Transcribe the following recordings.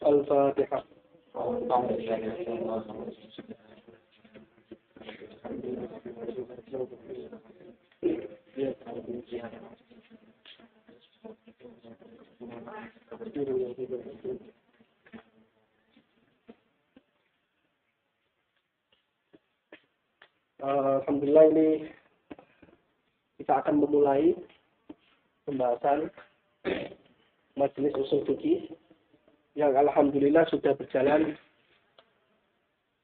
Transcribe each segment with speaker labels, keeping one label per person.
Speaker 1: Al-Fatihah. Alhamdulillah, ini kita akan memulai pembahasan majelis usul fikih yang alhamdulillah sudah berjalan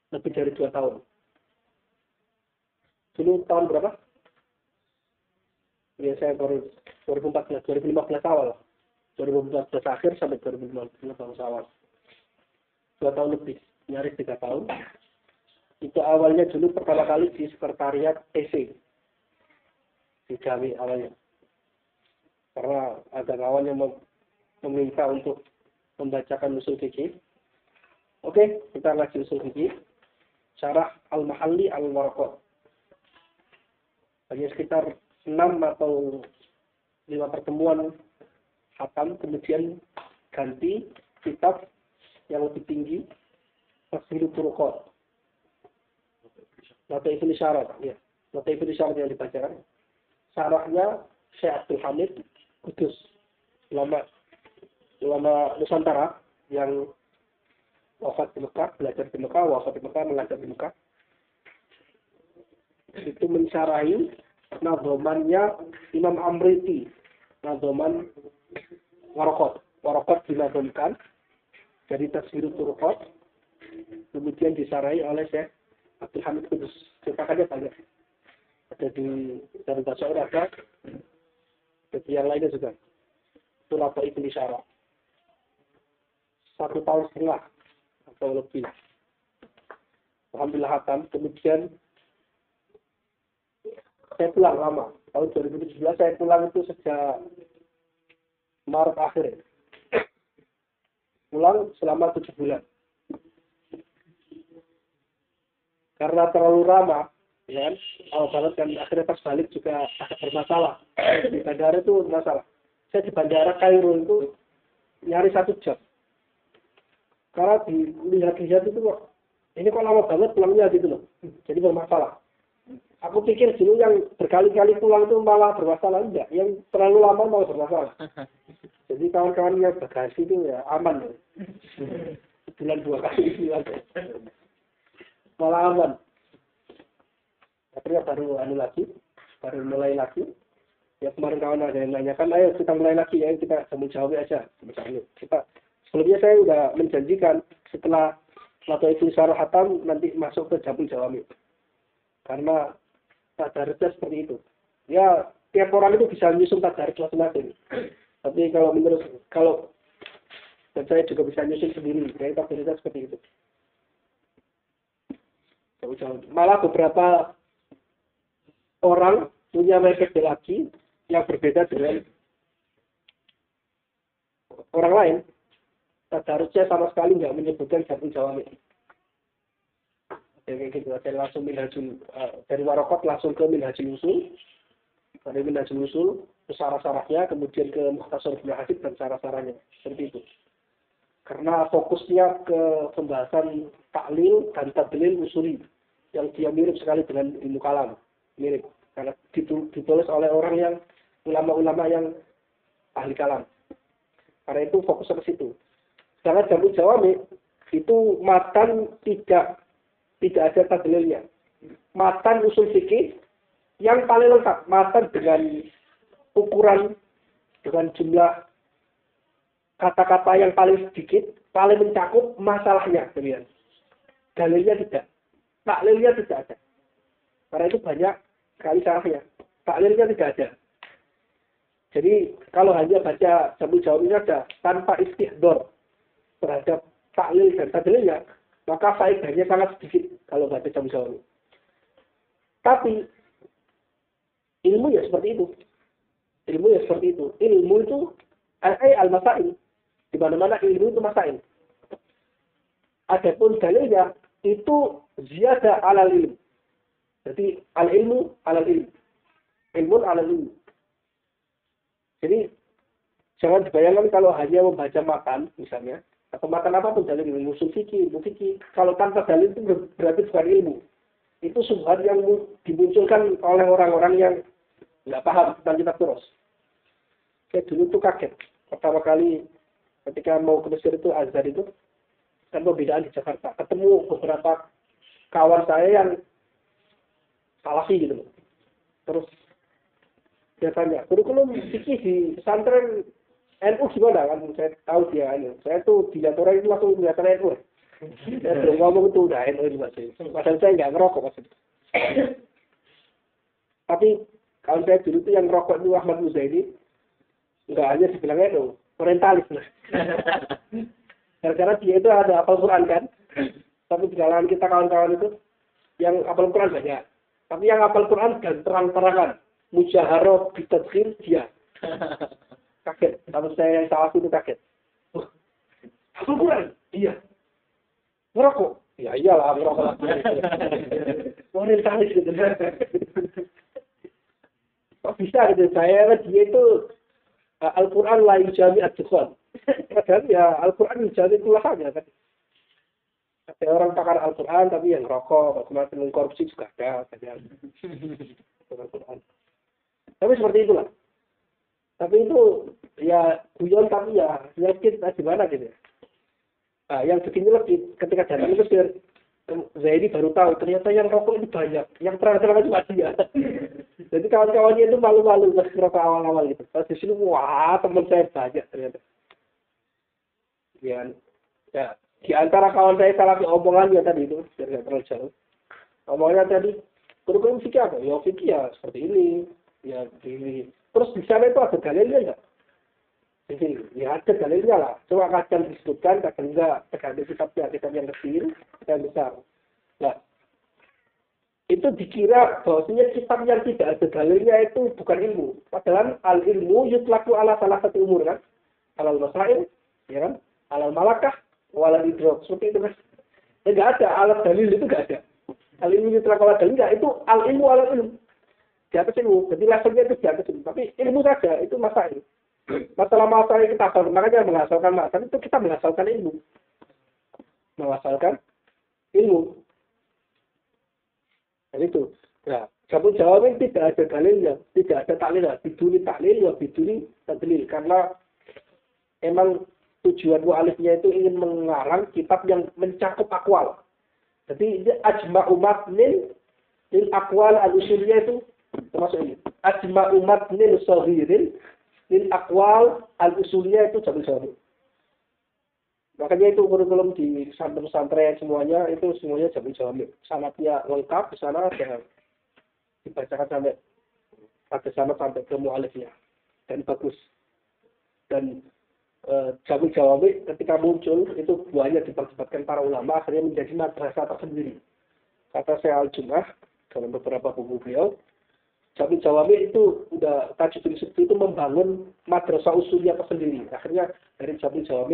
Speaker 1: lebih dari 2 tahun. Dulu tahun berapa? Ya, saya baru 2015 awal. 2014 akhir sampai 2015 awal. 2 tahun lebih, nyaris 3 tahun. Itu awalnya dulu pertama kali di sekretariat TC. Di Jawi awalnya. Karena ada kawan yang meminta untuk membacakan usul fikih. Oke, kita ngaji usul fikih. Syarah Al-Mahalli Al-Waraqat. Hanya sekitar 6 atau 5 pertemuan hatam, kemudian ganti kitab yang lebih tinggi, Tafsirut Turuqat. Lataiful Isyarat, ya. Lataiful Isyarat yang dibacakan. Syarahnya Syekh Abdul Hamid Kudus, ulama Nusantara yang wafat di Mekah, belajar di Mekah, wafat di Mekah, mengajar di Mekah. Itu mensyarahi nadhomannya Imam Amriti, nadhoman Waraqat. Waraqat dinadhomkan dari Tafsirut Turuqat, kemudian disyarahi oleh Syekh Abdul Hamid Kudus. Cetakannya banyak. Ada di Darul Basair, ada di yang lainnya juga. Itu Lataiful Isyarat. 1 tahun setengah atau lebih. Alhamdulillah hatam. Kemudian saya pulang lama. Tahun 2017 saya pulang itu sejak Maret akhir. Pulang selama 7 bulan. Karena terlalu lama, ya kan? Awal banget kan, akhirnya pas balik juga agak bermasalah. Di bandara itu masalah. Saya di bandara Kairo itu nyari 1 jam. Karena dilihat-lihat itu kok, ini kok lama banget pulangnya gitu loh. Jadi bermasalah. Aku pikir dulu yang berkali-kali pulang itu malah bermasalah. Enggak, yang terlalu lama malah bermasalah. Jadi kawan-kawan yang bagasi itu ya aman. Ya. Bulan 2 kali itu aja. Malah aman. Akhirnya baru mulai lagi. Ya kemarin kawan ada yang nanyakan, ayo kita mulai lagi, ayo kita jamu jawab aja. Misalnya sebelumnya saya udah menjanjikan setelah Lataiful Isyarat hatam nanti masuk ke jamu jawab. Karena tadarusnya seperti itu. Ya tiap orang itu bisa nyusun tadarus masing-masing. Tapi kalau dan saya juga bisa nyusun sendiri. Jadi tadarusnya seperti itu. Malah beberapa orang punya metode lagi yang berbeda dengan orang lain. Tadarusnya sama sekali nggak menyebutkan jamu jawami. Jadi gitu, saya langsung dari Waraqat langsung ke Minhajul Usul. Dari Minhajul Usul ke syarah-syarahnya, kemudian ke Mukhtasar Ibnu Hadzim dan syarah-syarahnya. Seperti itu. Karena fokusnya ke pembahasan taklil dan tadlil usuli yang dia mirip sekali dengan ilmu kalam, mirip karena ditulis oleh orang yang ulama-ulama yang ahli kalam. Karena itu fokusnya ke situ. Sedangkan jamu jawami itu matan tidak ada tadlilnya. Matan usul fikih yang paling lengkap, matan dengan ukuran, dengan jumlah kata-kata yang paling sedikit, paling mencakup masalahnya, kemudian. Dalilnya tidak, taklilnya tidak ada. Karena itu banyak sekali syarahnya. Taklilnya tidak ada. Jadi kalau hanya baca jamu jawabnya saja tanpa istihdor terhadap taklil dan tadlilnya, maka faedahnya sangat sedikit kalau baca jamu jawab. Tapi ilmu ya seperti itu. Ilmu ya seperti itu. Ilmu itu al-masail. Di mana-mana ilmu itu masail. Adapun dalilnya itu ziyadah alal ilm. Jadi al-ilmu alal ilm. Ilmu alal ilm. Jadi jangan dibayangkan kalau hanya membaca matan misalnya, atau matan apapun dalil ilmu usul fikih, kalau tanpa dalil itu berarti bukan ilmu. Itu subhat yang dimunculkan oleh orang-orang yang nggak paham tentang kitab terus. Kayak dulu tuh kaget. Pertama kali ketika mau ke Mesir itu Azhar itu kan perbedaan di Jakarta. Ketemu beberapa kawan saya yang salafi gitu loh. Terus dia tanya, kurikulum fikih di pesantren NU gimana kan? Saya tahu dia NU. Saya tuh dilihat orang itu langsung kelihatan NU. Saya belum ngomong itu udah NU juga sih. Padahal saya nggak ngerokok maksudnya. Tapi kalau saya dulu tuh yang ngerokok itu Ahmad Muzaidi, nggak hanya dibilang NU, orientalis lah. Karena dia itu ada hafal Quran kan. Tapi di kalangan kita kawan-kawan itu yang hafal Quran banyak. Tapi yang hafal Quran dan terang-terangan mujaharah bitadkhil dia. Kaget. Tapi saya yang salah itu kaget. Hafal Quran? Iya. Ngerokok? Ya iyalah ngerokok lagi. Orientalis gitu. Kok bisa gitu? Saya dia itu Al-Quran la yujami ad-dukhon. Padahal ya Al-Quran yujami tulahannya kan. Ada orang pakar Al-Quran tapi yang rokok, kematian korupsi juga ada. Al-Quran. Tapi seperti itulah. Tapi itu ya guyon tapi ya yakin gimana gitu. Nah, yang begini lagi ketika datang ke Mesir, Zaidi baru tahu ternyata yang rokok itu banyak. Yang terang-terang cuma dia. Jadi kawan-kawannya itu malu-malu pas rokok awal-awal gitu. Pas di sini wah teman saya banyak ternyata. Ya, di antara kawan saya salah omongannya tadi itu biar nggak terlalu jauh. Omongannya tadi kurikulum fikih apa? Ya fikih ya seperti ini, ya ini. Terus di sana itu ada dalilnya nggak? Jadi ya ada dalilnya lah. Cuma kadang disebutkan, kadang enggak. Tergantung kitab yang kecil, yang besar. Nah, itu dikira bahwasanya kitab yang tidak ada dalilnya itu bukan ilmu. Padahal al-ilmu yutlaku ala salah satu umur kan. Alal masail, ya kan? Alal malakah, walal idrok. Seperti itu kan. Ya nggak ada, alat dalil itu nggak ada. Al-ilmu yutlaku ala dalil nggak, itu al-ilmu ala ilmu. Di atas ilmu, jadi levelnya itu di atas ilmu. Tapi ilmu saja, itu masail. Masalah-masalah yang kita hafal, makanya menghasilkan masalah itu kita menghasilkan ilmu. Menghasilkan ilmu. Dan itu. Nah, kamu jawabnya tidak ada dalilnya, tidak ada taklil, biduni taklil, ya biduni tadlil. Karena emang tujuan mu'alifnya itu ingin mengarang kitab yang mencakup akwal. Jadi ajma umat lil akwal al-usuliyah itu termasuk ini. Ajma umat lil sahirin lil akwal al-usuliyah itu jamil jawab. Makanya itu kurikulum di pesantren semuanya itu semuanya jamil jawab. Sanatnya lengkap, di sana ada dibacakan sampai pada sana sampai ke mu'alifnya. Dan bagus. Dan jamil jawab ketika muncul itu banyak diperdebatkan para ulama akhirnya menjadi madrasah tersendiri. Kata saya Al-Jum'ah dalam beberapa buku beliau, jamil jawab itu udah tajudul itu membangun madrasah usulnya tersendiri. Akhirnya dari jamil jawab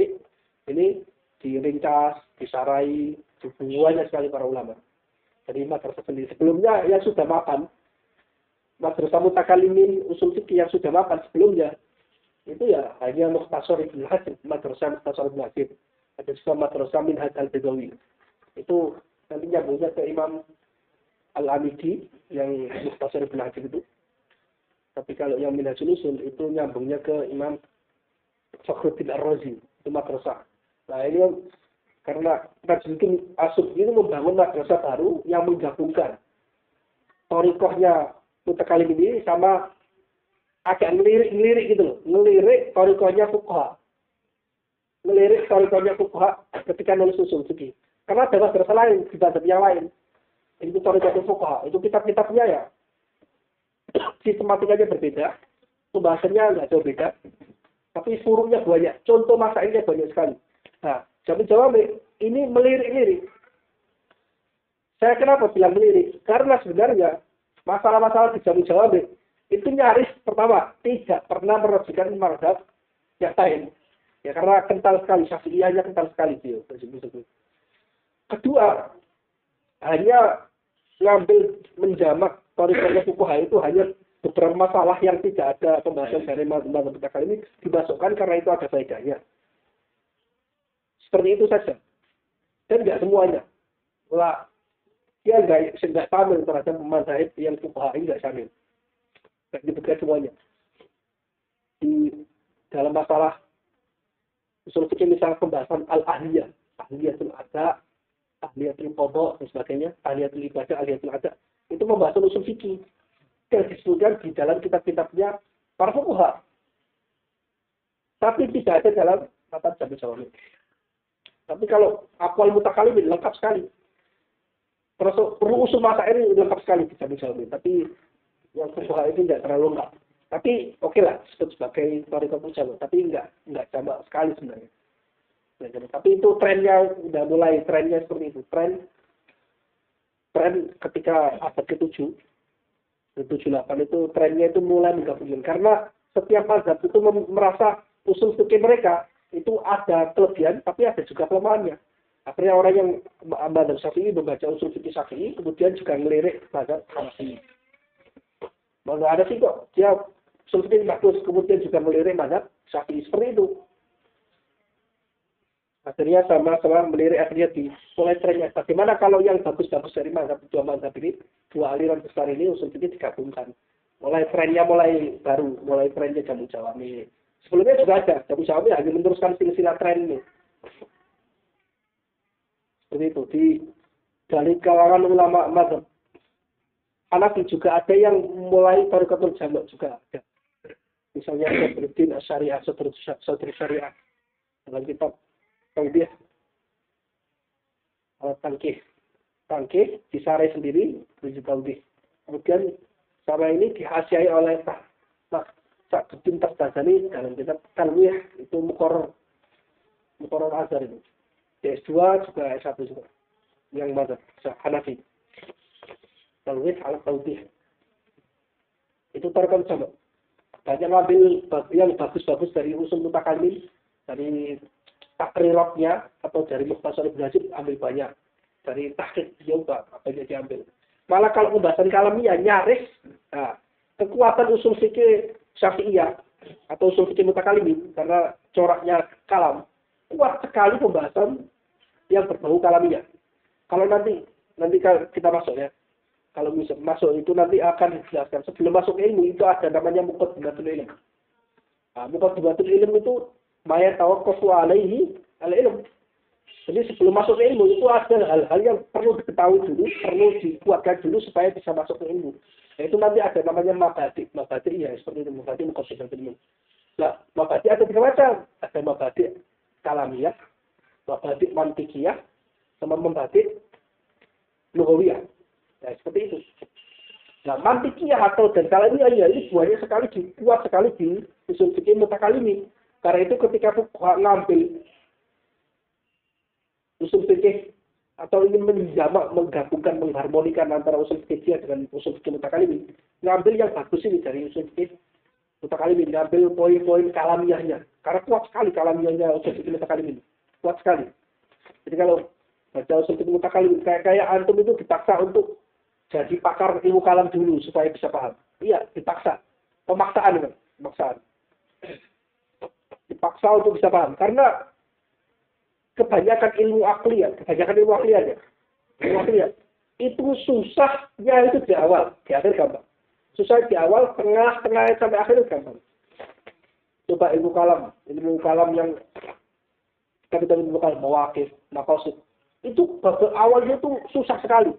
Speaker 1: ini diringkas, disarai, banyak sekali para ulama. Jadi madrasah sendiri. Sebelumnya yang sudah mapan, madrasah mutakalimin usul fikih yang sudah mapan sebelumnya, itu ya hanya Mukhtasar Ibnu Hazm, madrasah Mukhtasar Ibnu Hazm. Ada juga madrasah Minhaj al-Bagawi. Itu nanti nyambungnya ke Imam Al-Amidi yang Mukhtasar Ibnu Hazm itu. Tapi kalau yang Minhajul Usul itu nyambungnya ke Imam Fakhruddin Ar-Razi, itu madrasah. Nah ini karena Najmuddin Asub ini membangun madrasah baru yang menggabungkan thariqahnya mutakalim ini sama agak ngelirik gitu loh. Ngelirik thariqahnya fuqaha. Ngelirik thariqahnya fuqaha ketika nulis usul fikih. Karena ada madrasah lain, kitab yang lain. Itu thariqahnya fuqaha. Itu kitab-kitabnya ya sistematikanya berbeda. Pembahasannya nggak jauh beda. Tapi furu'nya banyak. Contoh masailnya banyak sekali. Nah, jamil jawab ini melirik-lirik. Saya kenapa bilang melirik? Karena sebenarnya masalah-masalah di jamil jawab itu nyaris pertama tidak pernah merujukan mazhab yang lain. Ya karena kental sekali, Syafi'iyahnya kental sekali dia. Kedua, hanya ngambil menjamak thariqahnya fuqaha itu hanya beberapa masalah yang tidak ada pembahasan dari mazhab kita kali ini dimasukkan karena itu ada faedahnya. Seperti itu saja. Dan tidak semuanya. Lah, dia nggak samil terhadap mazhab yang fuqaha ini nggak samil. Nggak diberikan semuanya. Di dalam masalah usul fikih misalnya pembahasan al-ahliyah, ahliyatul ada, ahliyatul qada dan sebagainya, ahliyatul ibadah, ahliyatul ada, itu pembahasan usul fikih yang disebutkan di dalam kitab-kitabnya para fuqaha. Tapi tidak ada dalam kata Jami Jawami. Tapi kalau aqwal mutakalimin lengkap sekali. Terus usul masail ini lengkap sekali di Jami Jawami. Tapi yang fuqaha ini tidak terlalu lengkap. Tapi oke lah disebut sebagai thariqah jamak. Tapi enggak jamak sekali sebenarnya. Tapi itu trennya udah mulai trennya seperti itu. Tren ketika abad ke-7 ke-78 itu trennya itu mulai menggabungkan karena setiap mazhab itu merasa usul fikih mereka itu ada kelebihan tapi ada juga kelemahannya. Akhirnya orang yang mazhab Syafi'i membaca usul fikih Syafi'i kemudian juga ngelirik mazhab Hanafi. Mana ada sih kok dia usul fikih bagus kemudian juga melirik mazhab Syafi'i seperti itu. Akhirnya sama-sama melirik akhirnya di mulai trennya. Bagaimana kalau yang bagus-bagus dari mazhab dua mazhab ini, dua aliran besar ini usul fikih digabungkan. Mulai trennya mulai trennya Jami Jawami. Sebelumnya juga ada Jami Jawami hanya meneruskan silsilah tren ini. Seperti itu dari kalangan ulama mazhab Hanafi juga ada yang mulai thariqatul jamak juga ada. Misalnya Sadruddin Asy-Syariah, Sadri Syariah dalam kitab Tauhid, tangkih disarai sendiri prinsip tauhid. Kemudian sama ini dihasiai oleh Sadruddin Tasdazani dalam kitab Talwih itu Muqarrar Azhar itu. S2 juga S1 juga yang mazhab Hanafi. Talwih ala tauhid. Itu thariqatul jamak. Banyak ngambil yang bagus-bagus dari usul mutakalimin, dari takrirotnya atau dari Mukhtasar Ibnu Hazm ambil banyak, dari tahqiq dia banyak diambil. Malah kalau pembahasan kalamiah nyaris kekuatan usul fikih Syafi'iyah atau usul fikih mutakalimin karena coraknya kalam kuat sekali pembahasan yang berbau kalamiah. Kalau nanti kita masuk ya. Kalau bisa masuk itu nanti akan dijelaskan. Sebelum masuk ilmu itu ada namanya muqaddimatul ilm. Muqaddimatul ilm itu maya tawaqqafu alaihi al-ilm. Jadi sebelum masuk ilmu itu ada hal-hal yang perlu diketahui dulu, perlu dikuatkan dulu supaya bisa masuk ke ilmu. Itu nanti ada namanya mabadi. Mabadi ya seperti itu, mabadi muqaddimatul ilm. Nah, mabadi ada tiga macam. Ada mabadi kalamiyah, mabadi mantikiyah, sama mabadi lughawiyah. Nah, seperti itu. Nah, mantikiyah atau dan kalamiyah ini buahnya kuat sekali di usul fikih mutakalimin. Karena itu ketika fuqaha ngambil usul fikih atau ingin menggabungkan, mengharmonikan antara usul fikih dengan usul fikih mutakalimin, ngambil yang bagus ini dari usul fikih mutakalimin, ngambil poin-poin kalamiyahnya. Karena kuat sekali kalamiyahnya usul fikih mutakalimin. Kuat sekali. Jadi kalau baca usul fikih mutakalimin kayak antum itu dipaksa untuk jadi pakar ilmu kalam dulu supaya bisa paham. Iya, dipaksa. Pemaksaan kan? Pemaksaan. Dipaksa untuk bisa paham. Karena kebanyakan ilmu akliyat itu susahnya itu di awal. Di akhir gampang. Susah di awal, tengah sampai akhir itu gampang. Coba ilmu kalam yang kita ilmu kalam, mawaqif, maqasid. Itu babak awalnya itu susah sekali.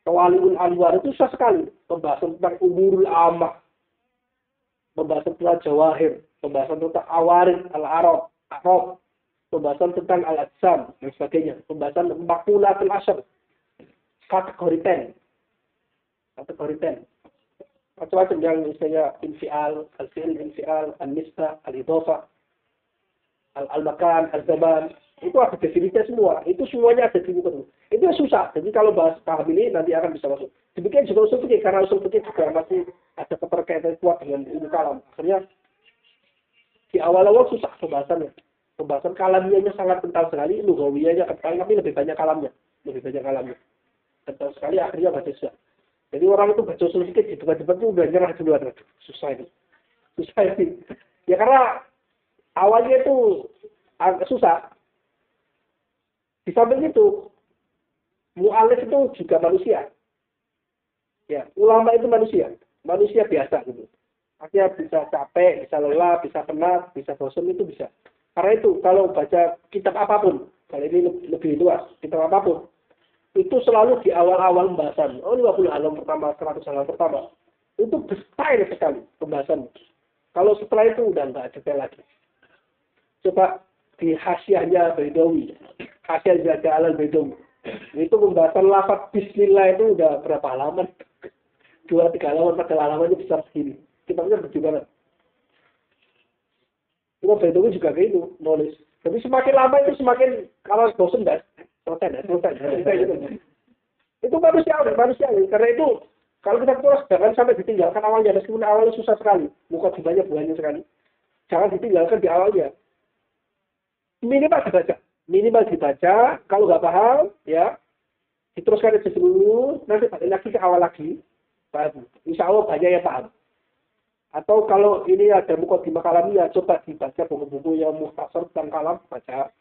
Speaker 1: Tawaliul Anwar itu susah sekali. Pembahasan tentang umurul amah. Pembahasan tentang jawahir. Pembahasan tentang awarid, al-arab, pembahasan tentang al-ajsam, dan sebagainya. Pembahasan makulatul asyar. Kategori 10. Macam-macam yang misalnya infial, al-fi'il, infial, al-nisbah, al-idhofah, al-makan, al-zaman. Itu ada definisinya semua. Itu semuanya ada di buku itu. Itu susah. Jadi kalau bahas paham ini nanti akan bisa masuk. Demikian juga usul fikih, karena usul fikih juga masih ada keterkaitan kuat dengan ilmu kalam. Akhirnya di awal-awal susah pembahasannya. Pembahasan kalamiahnya sangat kental sekali, lughawiyahnya kental, tapi lebih banyak kalamnya. Lebih banyak kalamnya. Kental sekali, akhirnya baca susah. Jadi orang itu baca usul fikih di debat-debat itu udah nyerah duluan. Susah ini. Susah ini. Ya karena awalnya itu agak susah. Di samping itu, mu'alif itu juga manusia. Ya, ulama itu manusia biasa gitu. Artinya bisa capek, bisa lelah, bisa penat, bisa bosan itu bisa. Karena itu kalau baca kitab apapun, kalau ini lebih luas, kitab apapun, itu selalu di awal-awal pembahasan. Oh 50 halaman pertama, 100 halaman pertama, itu detail sekali pembahasannya. Kalau setelah itu udah nggak detail lagi. Coba di Hasyiahnya Baidawi, Hasyiah Jaga Alal Baidawi, itu pembahasan lafaz Bismillah itu udah berapa halaman? 2-3 halaman, padahal halamannya besar segini. Kitabnya gede banget. Cuma Baidawi juga kayak itu, nulis. Tapi semakin lama itu semakin, kalau bosan nggak selesai. Gitu. Itu manusiawi. Karena itu, kalau kita terus jangan sampai ditinggalkan awalnya, meskipun awalnya susah sekali. Muka banyak sekali. Jangan ditinggalkan di awalnya. Minimal dibaca, kalau nggak paham, ya, diteruskan aja dulu, nanti balik lagi ke awal lagi, paham. Insya Allah banyak yang paham. Atau kalau ini ada mukadimah kalamiyah, coba dibaca buku-buku yang mukhtasar tentang kalam, baca.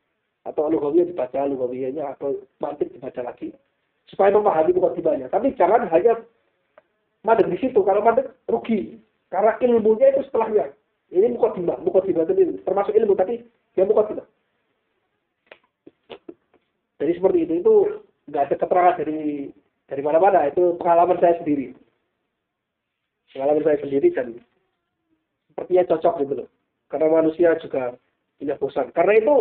Speaker 1: Atau lughawiyah dibaca, lughawiyahnya, atau mantik dibaca lagi. Supaya memahami mukadimahnya. Tapi jangan hanya madeg di situ, kalau madeg rugi. Karena ilmunya itu setelahnya. Ini mukadimah itu termasuk ilmu, tapi dia mukadimah. Jadi seperti itu nggak ada keterangan dari mana-mana, itu pengalaman saya sendiri. Dan sepertinya cocok gitu loh. Karena manusia juga punya bosan. Karena itu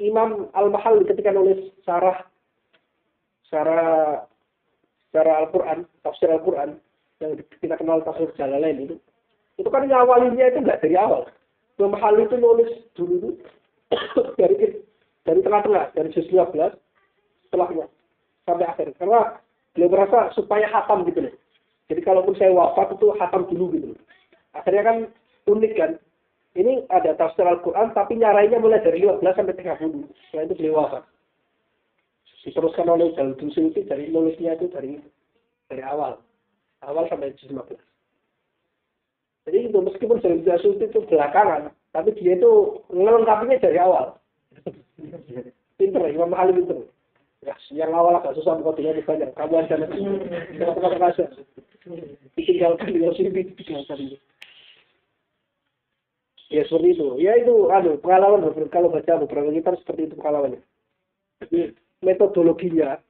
Speaker 1: Imam Al-Mahal ketika nulis syarah Al-Quran, tafsir Al-Quran yang kita kenal tafsir Jalalain itu kan ngawalinnya itu nggak dari awal. Imam Mahal itu nulis dulu dari tengah-tengah, dari juz 15 setelahnya sampai akhir. Karena beliau merasa supaya hatam gitu loh. Jadi kalaupun saya wafat itu hatam dulu gitu loh. Akhirnya kan unik kan. Ini ada tafsir Al-Quran tapi nyarainya mulai dari 15 sampai 30. Setelah itu beliau wafat. Diteruskan oleh Jalaluddin Suyuti dari nulisnya itu dari awal. Awal sampai juz 15. Jadi itu meskipun Jalaluddin Suyuti itu belakangan, tapi dia itu ngelengkapinya dari awal. Pinter, Imam Mahal pinter. Ya, yang awal agak susah mengkodenya banyak. Kamu aja nanti tengah-tengah aja. Ditinggalkan dengan sini, ditinggalkan. Ya seperti itu. Ya itu, pengalaman kalau baca beberapa kitab seperti itu pengalamannya. Jadi metodologinya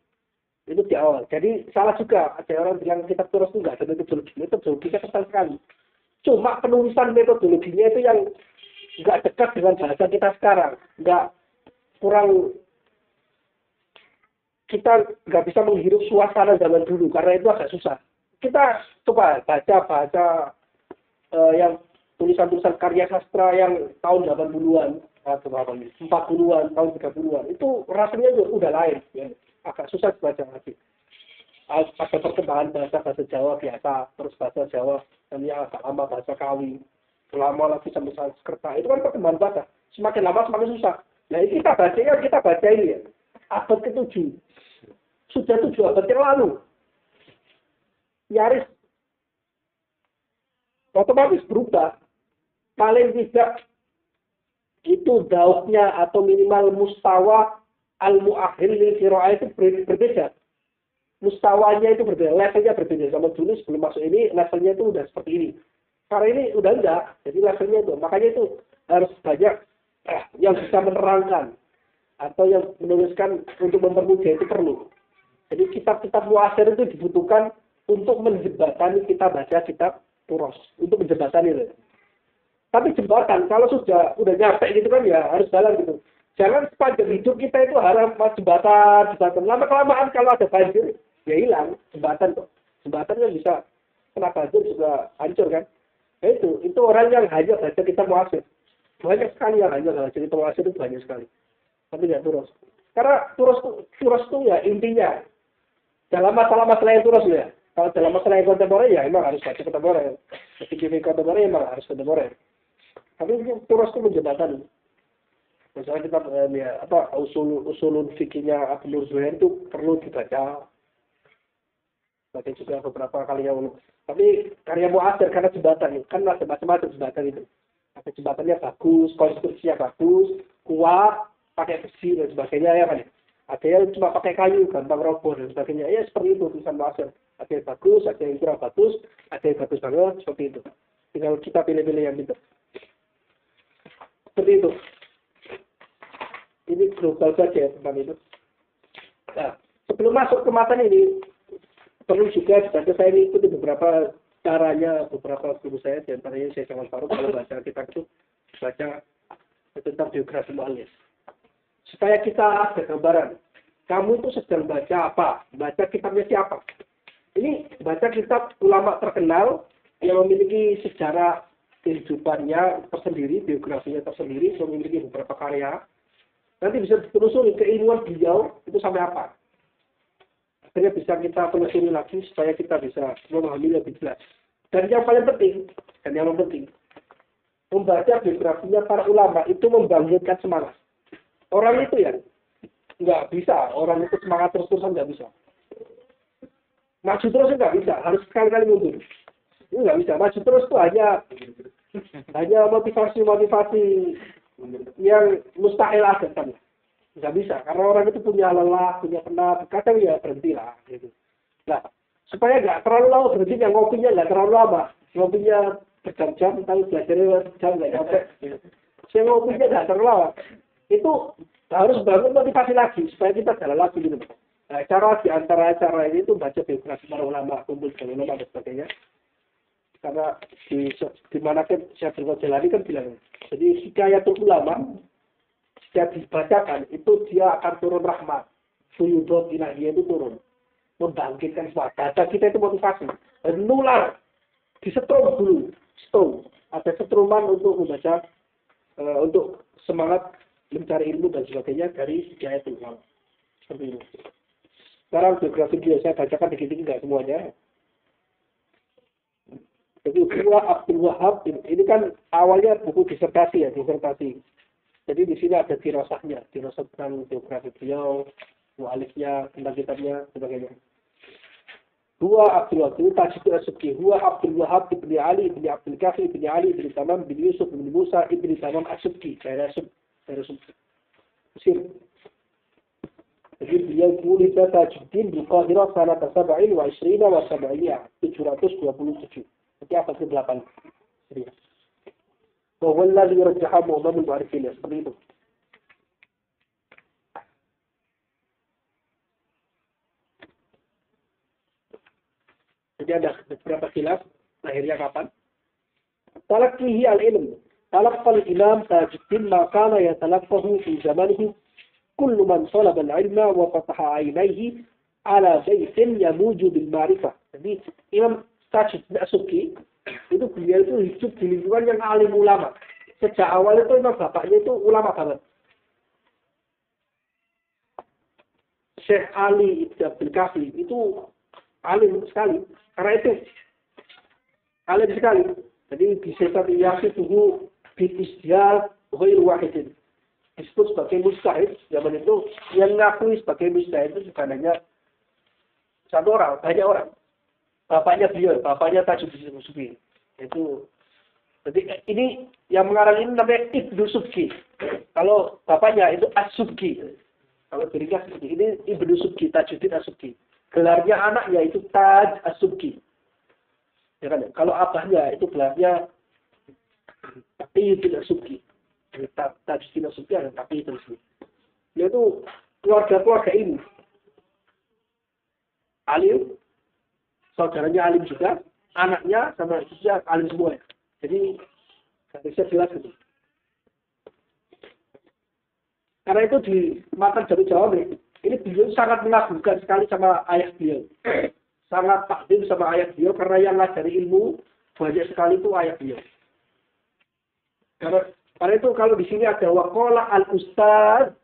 Speaker 1: itu di awal. Jadi salah juga ada orang bilang kitab terus itu nggak ada metodologi. Metodologinya ketat sekali. Cuma penulisan metodologinya itu yang nggak dekat dengan bahasa kita sekarang. Kita nggak bisa menghirup suasana zaman dulu karena itu agak susah. Kita coba baca yang tulisan-tulisan karya sastra yang tahun 80-an atau 40-an, tahun 30-an itu rasanya udah lain, ya. Agak susah dibaca lagi. Ada perkembangan bahasa Jawa biasa, terus bahasa Jawa dan yang agak lama bahasa Kawi, lama lagi sampai Sanskerta. Itu kan perkembangan bahasa. Semakin lama semakin susah. Nah ini kita baca ini ya. Abad ke-7. Sudah 7 abad yang lalu. Nyaris otomatis berubah. Paling tidak itu daunnya atau minimal mustawa al-mu'ahil lil qira'ah itu berbeda. Mustawanya itu berbeda, levelnya berbeda. Sama dulu sebelum masuk ini, levelnya itu udah seperti ini. Karena ini udah enggak, jadi levelnya itu. Makanya itu harus banyak yang bisa menerangkan atau yang menuliskan untuk mempermudah itu perlu. Jadi kitab-kitab muasir itu dibutuhkan untuk menjembatani kita baca kitab Turos. Untuk menjembatani itu. Tapi jembatan, kalau sudah udah nyampe gitu kan ya harus jalan gitu. Jangan sepanjang hidup kita itu harap jembatan. Lama-kelamaan kalau ada banjir, ya hilang jembatan kok. Jembatan kan bisa kena banjir juga hancur kan. Nah, itu orang yang hanya baca kitab muasir. Banyak sekali yang hanya baca kitab muasir itu banyak sekali. tapi nggak turus. Karena turus itu ya intinya dalam masalah-masalah yang turus ya. Kalau dalam masalah yang kontemporer ya emang harus baca kontemporer. Fikih kontemporer emang harus kontemporer. Tapi turus itu menjembatani. Misalnya kita usulun fikihnya Abdul Zuhair itu perlu dibaca. Baca juga beberapa kali yang tapi karya Mu'atsir karena jembatan kan ada macam-macam jembatan itu. Ada jembatannya bagus, konstruksinya bagus, kuat, pakai besi dan sebagainya ya kan. Ada yang cuma pakai kayu, gampang roboh dan sebagainya. Ya seperti itu tulisan Mu'atsir. Ada yang bagus, ada yang kurang bagus, ada yang bagus banget seperti itu. Tinggal kita pilih-pilih yang itu. Seperti itu. Ini global saja tentang itu. Nah, sebelum masuk ke matan ini, perlu juga dibaca saya ini ikuti beberapa caranya, beberapa guru saya, diantaranya saya Jamal Farouk, kalau baca kitab itu, baca tentang biografi mu'allif. Supaya kita ada gambaran, kamu itu sedang baca apa? Baca kitabnya siapa? Ini baca kitab ulama terkenal, yang memiliki sejarah kehidupannya tersendiri, biografinya tersendiri, memiliki beberapa karya. Nanti bisa ditelusuri keilmuan beliau itu sampai apa. Akhirnya bisa kita telusuri lagi supaya kita bisa memahami lebih jelas. Dan yang paling penting, membaca biografinya para ulama itu membangkitkan semangat. Orang itu ya nggak bisa, orang itu semangat terus-terusan nggak bisa. Maju terus nggak bisa, harus sekali-kali mundur. Ini nggak bisa, maju terus itu hanya motivasi yang mustahil ada kan. Nggak bisa, karena orang itu punya lelah, punya penat, kadang ya berhentilah gitu. Nah, supaya nggak terlalu lama berhenti, ngopinya nggak terlalu lama, ngopinya berjam-jam, tapi belajarnya jam nggak nyampe. Saya ngopinya nggak terlalu lama, itu harus bangun motivasi lagi supaya kita jalan lagi gitu. Nah, cara di antara cara ini itu baca biografi para ulama, kumpul dengan ulama dan sebagainya. Karena di mana kan Syekhul Jalani kan bilang, jadi hikayatul ulama jika dibacakan itu dia akan turun rahmat, suyudot ilahiyah itu turun, membangkitkan semangat. Baca kita itu motivasi, dan nular, disetrum dulu, ada setruman untuk membaca, untuk semangat mencari ilmu dan sebagainya dari hikayatul ulama. Seperti ini. Sekarang biografi dia saya bacakan dikit-dikit nggak semuanya. Jadi Abdul Wahab ini kan awalnya buku disertasi. Jadi di sini ada dirasahnya, dirasah tentang biografi beliau, mu'alifnya, tentang kitabnya, sebagainya. Huwa Abdul Wahab, ini Tajuddin As-Subki. Huwa Abdul Wahab ibni Ali, ibni Abdul Kafi, ibni Ali, ibni Tamam, ibni Yusuf, ibni Musa, ibni Tamam As-Subki. Daerah Mesir. Jadi beliau mulida Tajuddin di Qahirah sanata 27 wa 727. Jadi abad ke-8. Bahwa Allah yurjaha mu'amam al-mu'arifin. Seperti itu. Jadi ada beberapa khilaf. Lahirnya kapan? Talaqqihi al-ilm. Talaqqa al-imam Tajuddin ma kana yatalaqfahu fi zamanihi kullu man talaba al-ilma wa fataha 'ainayhi ala baytin yamuju bil ma'rifah. Jadi Imam Tajuddin As-Subki itu beliau itu hidup di lingkungan yang alim ulama. Sejak awal itu memang bapaknya itu ulama banget. Syekh Ali Ibn Abdul Kafi itu alim sekali. Karena itu alim sekali. Jadi bisa terlihat itu bitisya ghair wahidin. Disebut sebagai mustahid. Zaman itu yang ngakui sebagai mustahid itu bukan hanya satu orang, banyak orang. Bapaknya beliau, bapaknya Tajuddin As-Subki. Itu, jadi ini yang mengarang ini namanya Ibnu Subki. Kalau bapaknya itu As-Subki. Kalau dirinya ini Ibnu Subki, Tajuddin As-Subki. Gelarnya anaknya itu Taj As-Subki. Ya kan? Kalau abahnya itu gelarnya Taqiyuddin As-Subki. Tajuddin As-Subki ada Taqiyuddin As-Subki. Dia itu keluarga ini. Alim. Saudaranya alim juga, anaknya sama istrinya alim semua. Jadi, nggak bisa jelas itu. Karena itu di matan Jawi Jawa ini beliau sangat mengagumkan sekali sama ayah beliau. Sangat takdim sama ayah beliau, karena yang ngajari ilmu banyak sekali itu ayah beliau. Karena itu kalau di sini ada waqala al-ustaz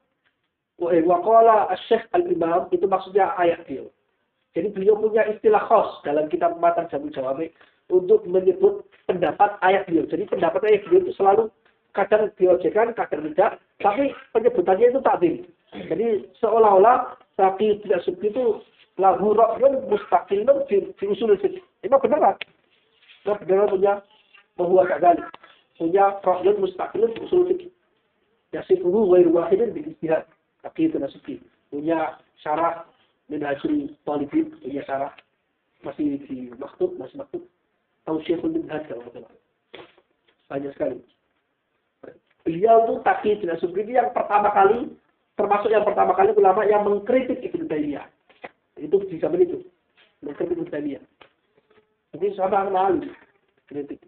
Speaker 1: Waqala Syekh Al-Imam, itu maksudnya ayat beliau. Jadi beliau punya istilah khas dalam kitab Matan Jamul Jawami untuk menyebut pendapat ayat beliau. Jadi pendapat ayat beliau itu selalu kadang diojekan, kadang tidak, tapi penyebutannya itu takdim. Jadi seolah-olah Saqi tidak seperti itu lahu ra'yun mustaqilun fi usul fiqh. Itu benar. Nah, benar punya bahwa kadzalik. Punya ra'yun mustaqilun fi usul fiqh. Yasifuhu ghairu wahidin bil ijtihad. Saqi itu Nasuki. Punya syarah Minhajul Talibin, punya syarah masih di maktub, masih maktub. Tausyihul Minhaj kalau betul. Banyak sekali. Beliau itu Taqi bin As-Subki yang pertama kali, termasuk yang pertama kali ulama yang mengkritik Ibnu Taimiyah. Itu di zaman itu. Mengkritik Ibnu Taimiyah. Jadi sama Ali. Kritik.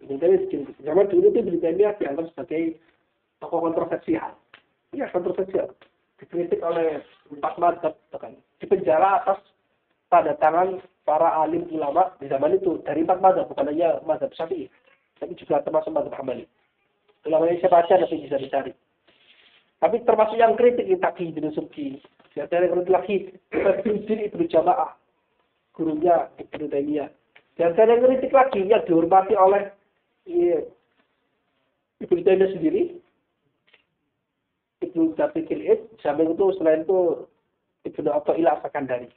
Speaker 1: Zaman dulu itu Ibnu Taimiyah dianggap sebagai tokoh kontroversial. Iya, kontroversial. Dikritik oleh 4 mazhab, bahkan dipenjara atas tanda tangan para alim ulama di zaman itu dari 4 mazhab, bukan hanya mazhab Syafi'i, tapi juga termasuk mazhab Hambali. Ulamanya siapa saja nanti bisa dicari. Tapi termasuk yang kritik Taqi bin Subki. Di antara yang kritik lagi Ibnu Ibnu Jamaah, gurunya Ibnu Taimiyah. Di antara yang kritik lagi yang dihormati oleh Ibnu Taimiyah sendiri, Ibnu Daqiq al-Id, sampai itu selain itu Ibnu Athaillah As-Sakandari.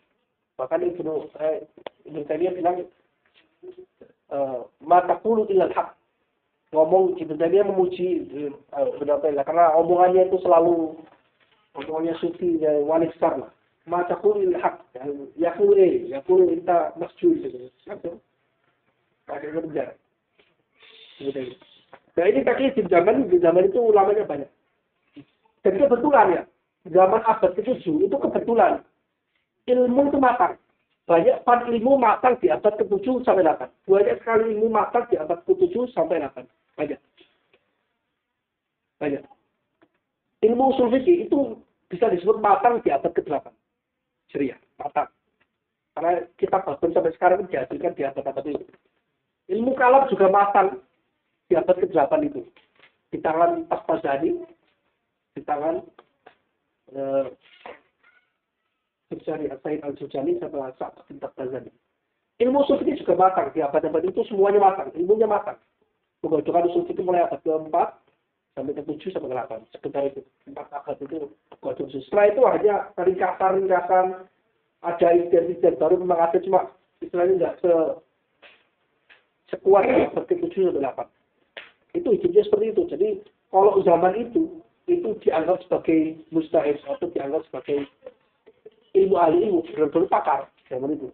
Speaker 1: Bahkan Ibnu Taimiyah bilang ma taqulu illa al-haq. Ngomong Ibnu Taimiyah memuji Ibnu Athaillah karena omongannya itu selalu omongannya sufi dan wali besar lah. Ma taqulu illa al-haq. Yaqulu anta masjud gitu. Ada kerja. Nah ini kaki di zaman itu ulamanya banyak. Dan kebetulan ya, zaman abad ke-7 itu kebetulan ilmu itu matang. Banyak ilmu matang di abad ke-7 sampai 8. Banyak sekali ilmu matang di abad ke-7 sampai 8. Banyak. Ilmu usul fikih itu bisa disebut matang di abad ke-8. Syariah, matang. Karena kitab Babun sampai sekarang dihasilkan di abad-abad itu. Ilmu kalam juga matang di abad ke-8 itu. Di tangan As-Fazani, di tangan Sujani, Said Al-Sujani sama Sa'ad bin Tabazani. Ilmu usul fikih juga matang. Di abad-abad itu semuanya matang. Ilmunya matang. Pembahasan usul fikih mulai abad ke-4 sampai ke-7 sampai ke-8. Sebentar itu. 4 abad itu pembahasan usul. Setelah itu hanya ringkasan, ada ide-ide baru memang ada, cuma istilahnya nggak sekuat abad ke-7 sampai 8. Itu hidupnya seperti itu. Jadi kalau zaman itu dianggap sebagai mustahil atau dianggap sebagai ilmu ahli ilmu, benar-benar pakar zaman itu.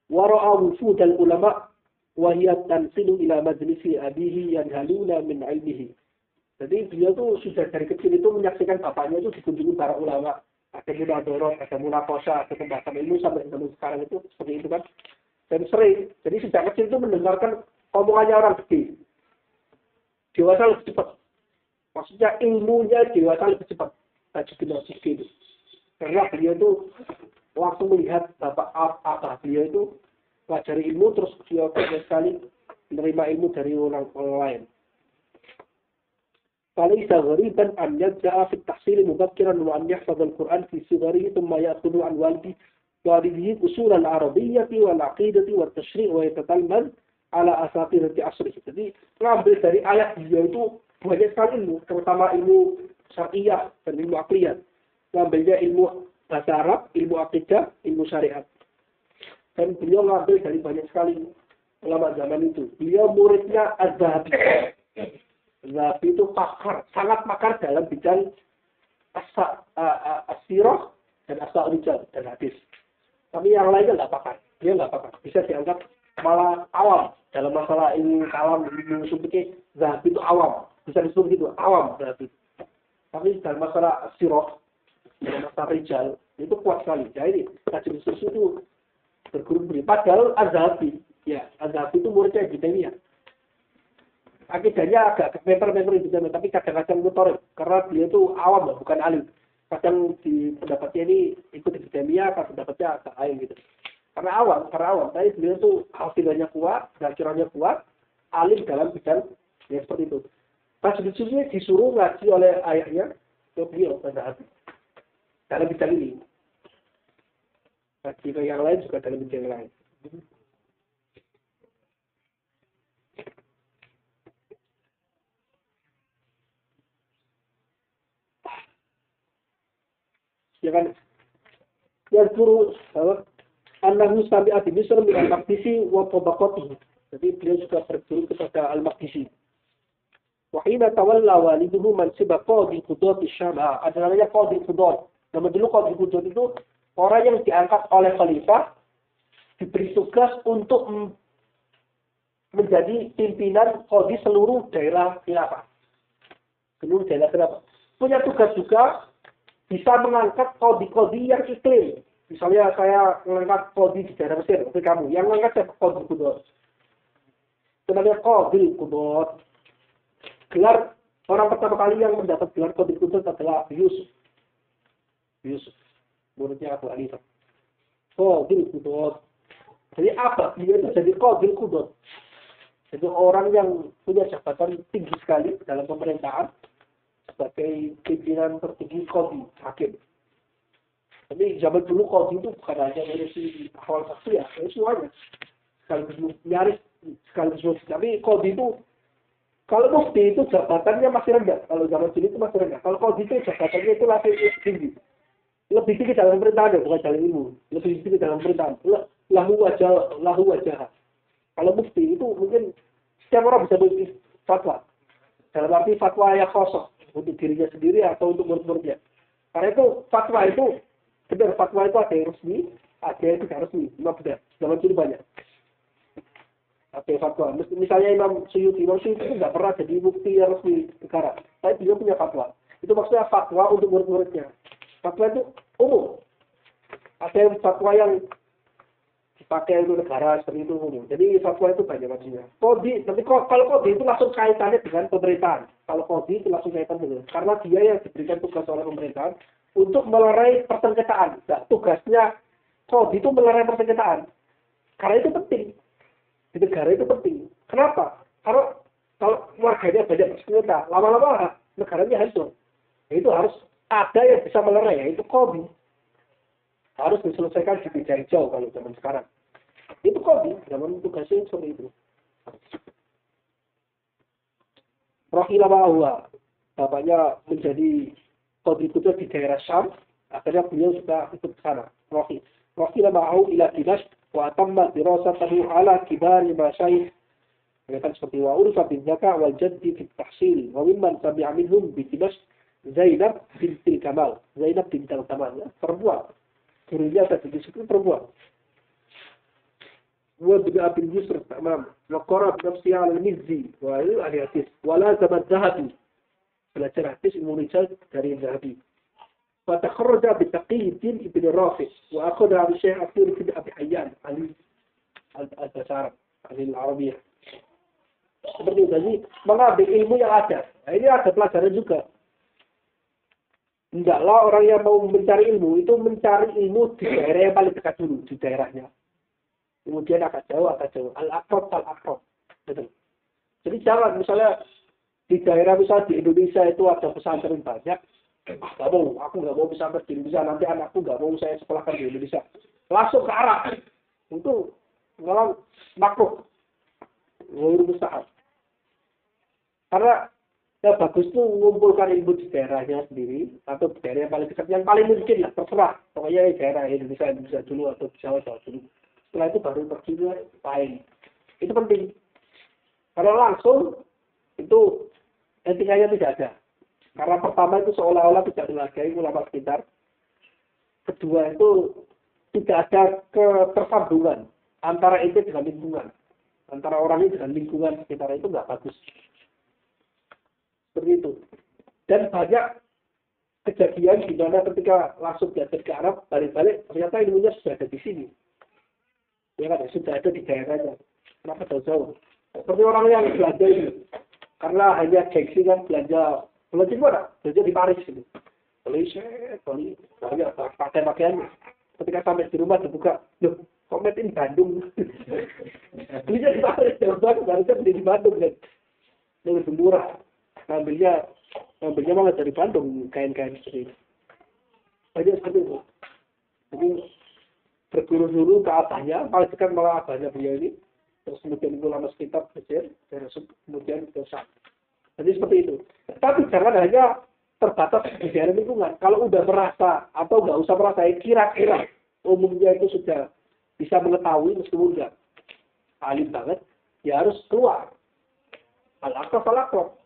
Speaker 1: Wara'a wufudal ulama wa hiya tansilu ila majlisi abihi yanhaluna min ilmihi. Jadi beliau tuh sudah dari kecil itu menyaksikan bapaknya itu dikunjungi para ulama. Ada munadharah, ada munaqashah, ada pembahasan ilmu sampai zaman sekarang itu seperti itu kan. Dan sering. Jadi sejak kecil itu mendengarkan omongannya orang gede. Dewasa lebih cepat. Maksudnya ilmunya dewasa lebih cepat. Tajuddin Nasuki itu. Karena beliau itu langsung melihat bapak apa beliau itu pelajari ilmu terus beliau banyak sekali menerima ilmu dari orang lain. فليس غريبا أن يبدأ في التحصيل مبكرا وأن يحفظ القرآن في صغره ثم يأخذ عن والده أصول العربية والعقيدة والتشريع ويتتلمذ على أساطير عصره. Jadi mengambil dari ayat beliau itu banyak sekali ilmu, terutama ilmu syariah dan ilmu aqliyah. Mengambilnya ilmu bahasa Arab, ilmu akidah, ilmu syariat. Dan beliau mengambil dari banyak sekali ulama zaman itu. Beliau muridnya Az-Zahabi. Az-Zahabi itu pakar, sangat pakar dalam bidang as-sirah dan as-rijal dan hadis. Tapi yang lainnya nggak pakar. Dia nggak pakar. Bisa dianggap malah awam dalam masalah ilmu kalam, ilmu usul fikih. Zahabi itu awam. Bisa disebut gitu, awam Zahabi. Tapi dalam masalah as-sirah, dalam masalah rijal, itu kuat sekali. Jadi kajian susu itu berguru beri. Padahal Az-Zahabi, Az-Zahabi itu muridnya Ibnu Taimiyah. Akidahnya agak member Ibnu Taimiyah, tapi kadang-kadang mutorib. Karena beliau itu awam, bukan alim. Kadang di pendapatnya ini ikut Ibnu Taimiyah, kadang pendapatnya agak lain gitu. Karena awam. Tapi beliau itu hafidahnya kuat, belajarannya kuat, alim dalam bidang yang seperti itu. Pas disuruh ngaji oleh ayahnya, ke beliau pada hati dalam bidang ini. Bagi yang lain juga dalam bidang yang lain. Ya kan? Yang suruh An-Nahu Sami Adi-Misr min al-Maqdisi wa Tabaqatihi. Jadi beliau juga berguru kepada Al-Maqdisi. Wahina tawalla waliduhu mansiba qadi qudot Syam. Ada namanya qadi qudot. Nama dulu qadi qudot itu orang yang diangkat oleh khalifah diberi tugas untuk menjadi pimpinan qadi seluruh daerah khilafah. Seluruh daerah khilafah. Punya tugas juga bisa mengangkat qadi-qadi yang iklim. Misalnya saya mengangkat qadi di daerah Mesir, seperti kamu. Yang mengangkat siapa? Qadi qudot. Itu namanya qadi qudot. Gelar orang pertama kali yang mendapat gelar qadi qudot adalah Yusuf. Yusuf. Muridnya Abu Hanifah. Qadi qudot. Jadi apa? Dia itu jadi qadi qudot. Jadi orang yang punya jabatan tinggi sekali dalam pemerintahan sebagai pimpinan tertinggi qadi, hakim. Tapi zaman dulu qadi itu bukan hanya ngurusi ahwal fakir ya, semuanya. Sekaligus nyaris, sekaligus mufti. Tapi qadi itu, kalau mufti itu jabatannya masih rendah. Kalau zaman dulu itu masih rendah. Kalau qadi itu jabatannya itu lebih tinggi. Lebih tinggi dalam pemerintahan, bukan dalam ilmu. Lebih tinggi dalam pemerintahan. Lahu wajah. Kalau mufti itu mungkin setiap orang bisa beri fatwa. Dalam arti fatwa yang kosong. Untuk dirinya sendiri atau untuk murid-muridnya. Karena itu fatwa itu, benar fatwa itu ada yang resmi, ada yang tidak resmi. Memang benar. Zaman dulu banyak. Ada fatwa. Misalnya Imam Suyuti itu tidak pernah jadi mufti yang resmi negara. Tapi dia punya fatwa. Itu maksudnya fatwa untuk murid-muridnya. Fatwa itu umum. Ada yang fatwa yang dipakai untuk negara seperti itu umum. Jadi fatwa itu banyak maksudnya. Qadi, tapi kalau qadi itu langsung kaitannya dengan pemerintahan. Kalau qadi itu langsung kaitan dengan, karena dia yang diberikan tugas oleh pemerintahan untuk melerai persengketaan. Nah, tugasnya qadi itu melerai persengketaan. Karena itu penting. Di negara itu penting. Kenapa? Karena kalau warganya banyak bersengketa, lama-lama negaranya hancur. Itu harus ada yang bisa melerai, yaitu qadi. Harus diselesaikan di bidang jauh kalau zaman sekarang. Itu qadi, zaman tugasnya seperti itu. Rahila ma'ahwa, bapaknya menjadi qadi qudot di daerah Syam, akhirnya beliau juga ikut ke sana. Rahila ma'ahu ila Dimashq, wa atamma dirasatahu ala kibari masyayikh. Mereka seperti wa urfa bin Zaka wal Jaddi fit tahsil, wa mimman tabi'a minhum bi Dimashq Zainab bintil Kamal. Zainab bintil Kamal, ya, perempuan. Gurunya tadi disebut perempuan. وابن أبي اليسر تمام وقرأ بنفسه على المزي والحديث ولازم الذهبي belajar hadis ilmu rijal dari Zahabi. Fatakharraja bi Taqiyuddin ibn Rafi' wa akhadha bi Syekh Abdul bin Abi Hayyan Ali al-Basar al-Arabiyah. Seperti itu, jadi mengambil ilmu yang ada. Nah, ini ada pelajaran juga. Hendaklah orang yang mau mencari ilmu itu mencari ilmu di daerah yang paling dekat dulu, di daerahnya. Kemudian agak jauh. Al-Aqrab. Betul. Jadi jangan misalnya di daerah misalnya di Indonesia itu ada pesantren banyak. Aku nggak mau pesantren di Indonesia, nanti anakku nggak mau saya sekolahkan di Indonesia. Langsung ke Arab. Itu malah makruh. Ngurus mustahab. Karena yang bagus itu mengumpulkan ilmu di daerahnya sendiri atau di daerah yang paling dekat, yang paling mungkin lah, terserah. Pokoknya daerah Indonesia dulu atau Jawa dulu. Setelah itu baru pergi ke lain. Itu penting. Kalau langsung itu etikanya tidak ada. Karena pertama itu seolah-olah tidak menghargai ulama sekitar. Kedua itu tidak ada ketersambungan antara itu dengan lingkungan. Antara orang ini dengan lingkungan sekitar itu nggak bagus. Seperti itu. Dan banyak kejadian di mana ketika langsung diajar ke Arab, balik-balik ternyata ilmunya sudah ada di sini. Ya kan, sudah ada di daerahnya. Kenapa jauh-jauh? Seperti orang yang belanja ini. Karena hanya gengsi kan belanja di mana? Belanja di Paris itu. Beli banyak pakaian-pakaian. Ketika sampai di rumah dibuka, loh, kok made in Bandung? Belinya di Paris, jauh banget, harusnya beli di Bandung kan. Lebih murah. Ngambilnya Ngambilnya malah dari Bandung, kain-kain seperti itu. Banyak seperti itu. Jadi berguru dulu ke abahnya, paling dekat malah abahnya beliau ini. Terus kemudian ulama sekitar Mesir, kemudian ke Syam. Jadi seperti itu. Tapi jangan hanya terbatas di daerah lingkungan. Kalau udah merasa atau nggak usah merasa, kira-kira umumnya itu sudah bisa mengetahui meskipun nggak alim banget, ya harus keluar. Al-Aqrab al-Aqrab.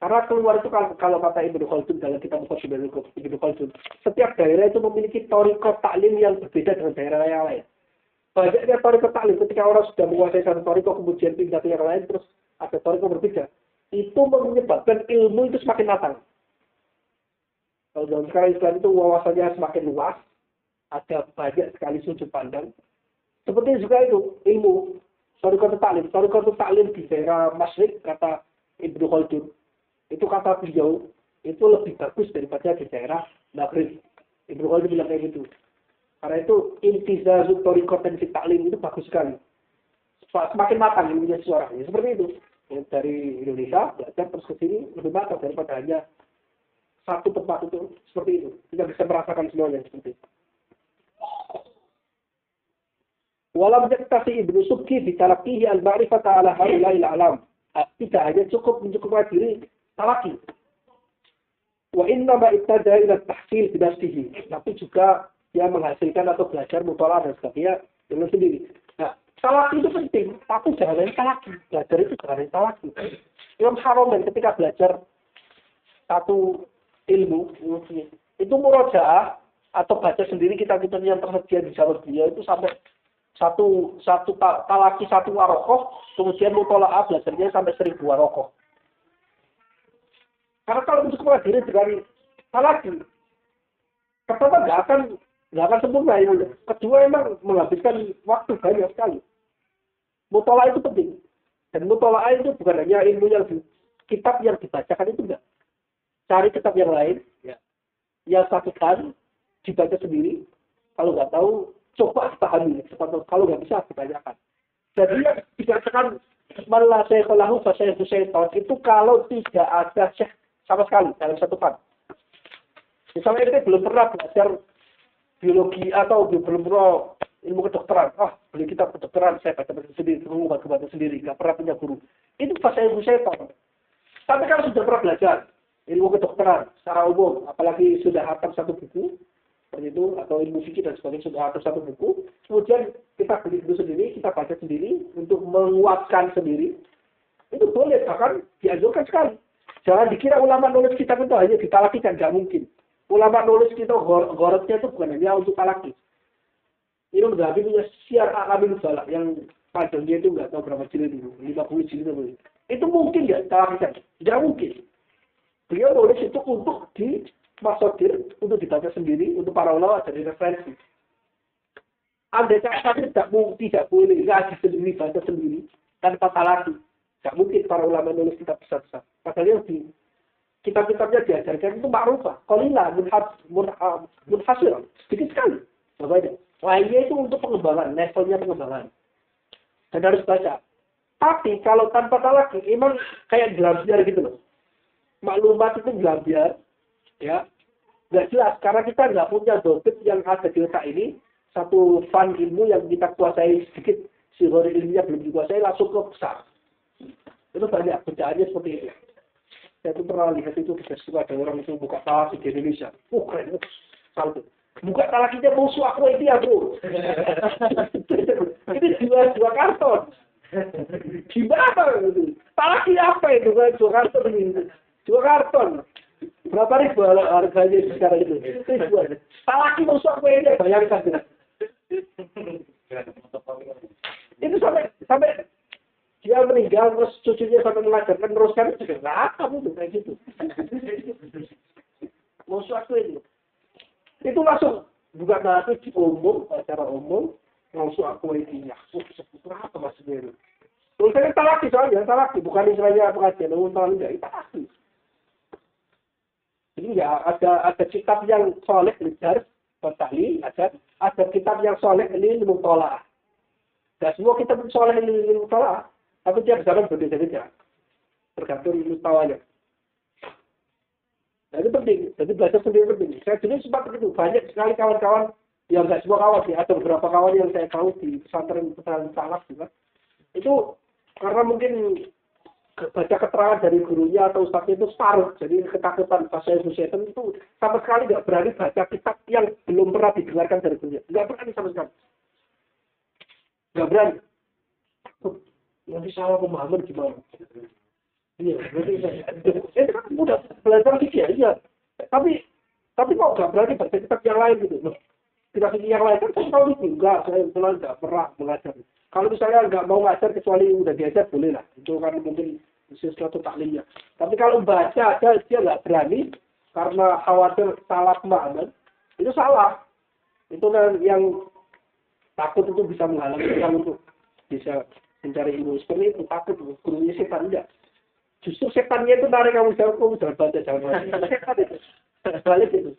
Speaker 1: Karena keluar itu kalau kata Ibnu Khaldun dalam kitab Ibnu Khaldun, setiap daerah itu memiliki thariqah taklim yang berbeda dengan daerah yang lain. Banyaknya thariqah taklim ketika orang sudah menguasai satu thariqah kemudian pindah ke yang lain terus ada thariqah berbeda, itu menyebabkan ilmu itu semakin matang. Kalau dalam sekarang Islam itu wawasannya semakin luas, ada banyak sekali sudut pandang. Seperti juga itu ilmu thariqah taklim di daerah Masyriq kata Ibnu Khaldun. Itu kata beliau, itu lebih bagus daripada di daerah Maghrib. Ibnu Khaldun bilang kayak gitu. Karena itu intizazut thariqah dan taklim itu bagus sekali. Semakin matang ilmunya suaranya. Seperti itu. Yang dari Indonesia belajar terus ke sini lebih matang daripada hanya satu tempat itu seperti itu. Kita bisa merasakan semuanya seperti itu. Walam yaktasi Ibnu Subki bitalaqihi al-ma'rifata ala haula'il alam. Tidak hanya cukup mencukupkan diri talaki. Wa inna ma ibtada ila tahsil binafsihi. Tapi juga dia menghasilkan atau belajar mutalaah dan sebagainya dengan sendiri. Nah, talaki itu penting, tapi jangan hanya talaki. Belajar itu jangan hanya talaki. Imam Haramain ketika belajar satu ilmu, itu murojaah atau baca sendiri kitab-kitab yang tersedia di zaman beliau itu sampai satu talaki satu warokoh, kemudian mutalaah belajarnya sampai 1000 warokoh. Karena kalau mencukupkan diri dengan talaki, pertama nggak akan sempurna ilmunya. Kedua emang menghabiskan waktu banyak sekali. Mutalaah itu penting. Dan mutalaah itu bukan hanya ilmu yang kitab yang dibacakan itu enggak. Cari kitab yang lain, ya. Yang satukan dibaca sendiri. Kalau nggak tahu, coba dipahami. Kalau nggak bisa, ditanyakan. Jadi yang dikatakan malah saya kelahu saya itu kalau tidak ada syekh sama sekali dalam satu bab. Misalnya kita belum pernah belajar biologi atau belum pernah ilmu kedokteran. Beli kitab kedokteran, saya baca sendiri, baca sendiri, nggak pernah punya guru. Itu bahasa ilmu setan. Tapi kalau sudah pernah belajar ilmu kedokteran secara umum, apalagi sudah hafal satu buku, seperti itu, atau ilmu fikih dan sebagainya sudah hafal satu buku, kemudian kita beli buku sendiri, kita baca sendiri untuk menguatkan sendiri, itu boleh, bahkan dianjurkan sekali. Jangan dikira ulama nulis kitab itu hanya ditalakikan, nggak mungkin. Ulama nulis kitab gorotnya itu bukan hanya untuk talaki. Ini udah punya Syiar A'lamil Nubala yang panjangnya itu nggak tahu berapa jilid itu, 50 jilid. Itu mungkin nggak ditalakikan? Nggak mungkin. Beliau nulis itu untuk di masodir, untuk dibaca sendiri, untuk para ulama jadi referensi. Andai kata tidak boleh ngaji sendiri, baca sendiri, tanpa talaki. Tidak mungkin para ulama nulis kitab besar-besar. Padahal yang di kitab-kitabnya diajarkan itu ma'rufah. Qalilah munhasir. Sedikit sekali. Bapaknya. Wahyu itu untuk pengembangan, levelnya pengembangan. Dan harus baca. Tapi kalau tanpa talaki, emang kayak gelambiar gitu loh. Maklumat itu gelambiar. Ya. Nggak jelas. Karena kita nggak punya dobit yang ada di otak ini. Satu fan ilmu yang kita kuasai sedikit. Sihori ilmunya belum dikuasai, langsung ke besar. Itu banyak bacaannya seperti itu. Saya itu pernah lihat itu di Facebook ada orang itu buka talaki di Indonesia. Keren. Salto. Buka talakinya musuh aku itu ya bro. Ini dua karton. Gimana itu? Talaki apa itu? Dua karton ini. Dua karton. Berapa ribu harganya sekarang itu? Ribuan. Talaki musuh aku ini bayangkan. Itu sampai dia meninggal terus cucunya sampai mengajarkan meneruskan juga nggak akan itu kayak gitu. Musuh aku itu. Itu langsung buka bahasa di umum, secara umum, musuh aku itu ya. Apa maksudnya itu? Tulisannya talaki soalnya, talaki bukan istilahnya pengajian umum talaki, talaki. Jadi ya ada kitab yang soleh lijar, bertali, ada kitab yang soleh ini mutolaah. Dan semua kitab soleh ini mutolaah. Tapi tiap zaman berbeda-beda. Tergantung mustawanya. Nah, itu penting. Jadi belajar sendiri penting. Saya dulu sempat begitu. Banyak sekali kawan-kawan, yang nggak semua kawan sih, ada beberapa kawan yang saya tahu di pesantren salaf juga. Itu karena mungkin baca keterangan dari gurunya atau ustaznya itu separuh, jadi ketakutan bahasa Syaitan itu sama sekali nggak berani baca kitab yang belum pernah didengarkan dari gurunya, nggak berani sama sekali, nggak berani. Nanti salah pemahaman gimana? Iya, berarti itu kan udah belajar fikih ya, tapi kok nggak berani baca kitab yang lain gitu loh. Kitab fikih yang lain kan saya tahu itu saya nggak pernah mengajar. Kalau misalnya nggak mau ngajar kecuali udah diajar boleh lah, itu kan mungkin sesuatu taklimnya. Tapi kalau baca aja dia nggak berani karena khawatir salah pemahaman, itu salah. Itu yang takut itu bisa menghalangi kita untuk bisa mencari ilmu seperti itu. Takut gurunya setan enggak. Justru setannya itu tarik kamu jangan baca jangan baca. Setan itu balik itu.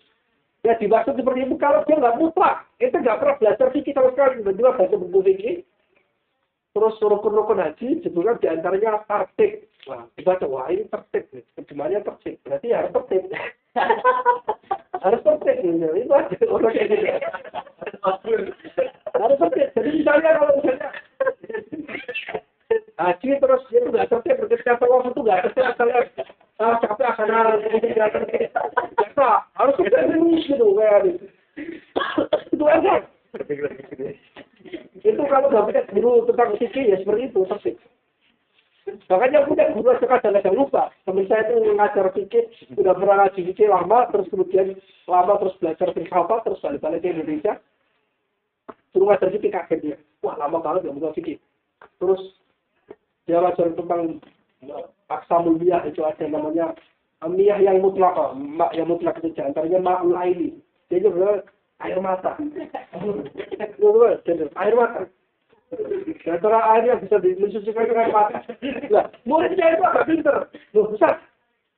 Speaker 1: Ya dimaksud seperti itu kalau dia nggak mutlak, itu nggak pernah belajar fikih sama sekali, tiba-tiba baca buku fikih. Terus rukun-rukun haji, sebetulnya diantaranya tertib. Wah, dibaca, wah ini tertib. Terjemahannya tertib. Berarti harus tertib. Harus tertib. Itu aja orang kayak gitu. Harus tertib. Jadi misalnya kalau misalnya haji terus itu nggak tertib. Ketika orang itu nggak tertib. Asalnya capek asalnya nggak tertib. Harus tertib gitu. Itu aja. Itu kalau nggak punya guru tentang fikih ya seperti itu tertib. Makanya punya guru suka jangan lupa. Teman saya itu ngajar fikih, udah pernah ngaji fikih lama, terus kemudian lama terus belajar filsafat, terus balik-balik ke Indonesia. Suruh ngajar fikih kaget dia. Wah lama banget nggak buka fikih. Terus dia ngajar tentang aksamul miyah itu ada namanya miyah yang mutlak, yang mutlak itu antaranya ma'ul aini. Dia juga air mata. Air mata. Antara air yang bisa dimensucikan dengan air mata. Nah, muridnya itu agak pinter. Loh, Ustaz,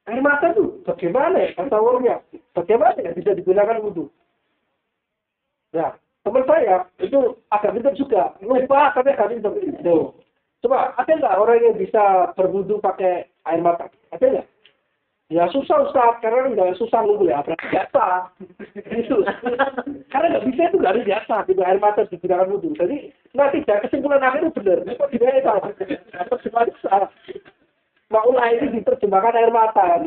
Speaker 1: air mata tuh bagaimana ya tasawurnya? Bagaimana ya bisa digunakan wudhu? Nah, teman saya itu agak pinter juga. Lupa tapi agak pinter. Tuh. Coba, ada nggak orang yang bisa berwudhu pakai air mata? Ada nggak? Ya susah Ustaz, karena nggak susah ngumpul ya, berarti biasa. Itu. Karena nggak bisa itu nggak ada biasa, gitu air mata digunakan wudhu. Jadi nanti kesimpulan akhir itu benar. Kok tidak itu? Terjemahan salah. Maulah ini diterjemahkan air mata.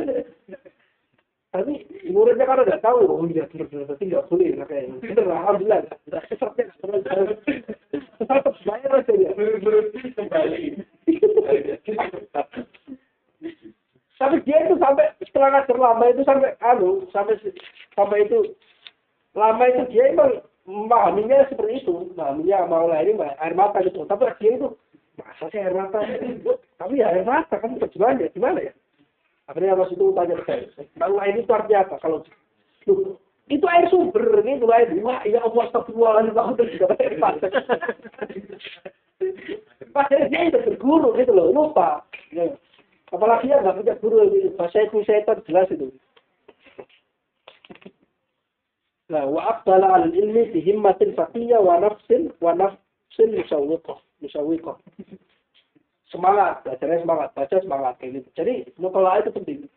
Speaker 1: Tapi muridnya kan nggak tahu, oh iya benar berarti nggak boleh kayak ini. Benar, alhamdulillah. Tetap bayar aja ya. Kembali. Tapi dia itu sampai setelah ngajar lama itu sampai itu lama itu dia emang memahaminya seperti itu, memahaminya mau ini air mata gitu. Tapi dia itu masa sih air mata? Tapi ya air mata kan terjemahannya gimana ya? Akhirnya Mas itu tanya ke saya, mau ini itu artinya apa? Kalau itu air sumber ini mulai wah ya Allah astagfirullahaladzim aku udah juga pakai mata. Padahal dia itu berguru gitu loh, lupa. Ya. Apalagi ya nggak punya guru bahasa itu setan jelas itu. Nah, wa aqbala al ilmi bi himmatin faqiyya wa nafsin musawwiqah. Semangat, belajarnya semangat, baca semangat kayak gitu. Jadi mutolaah itu penting.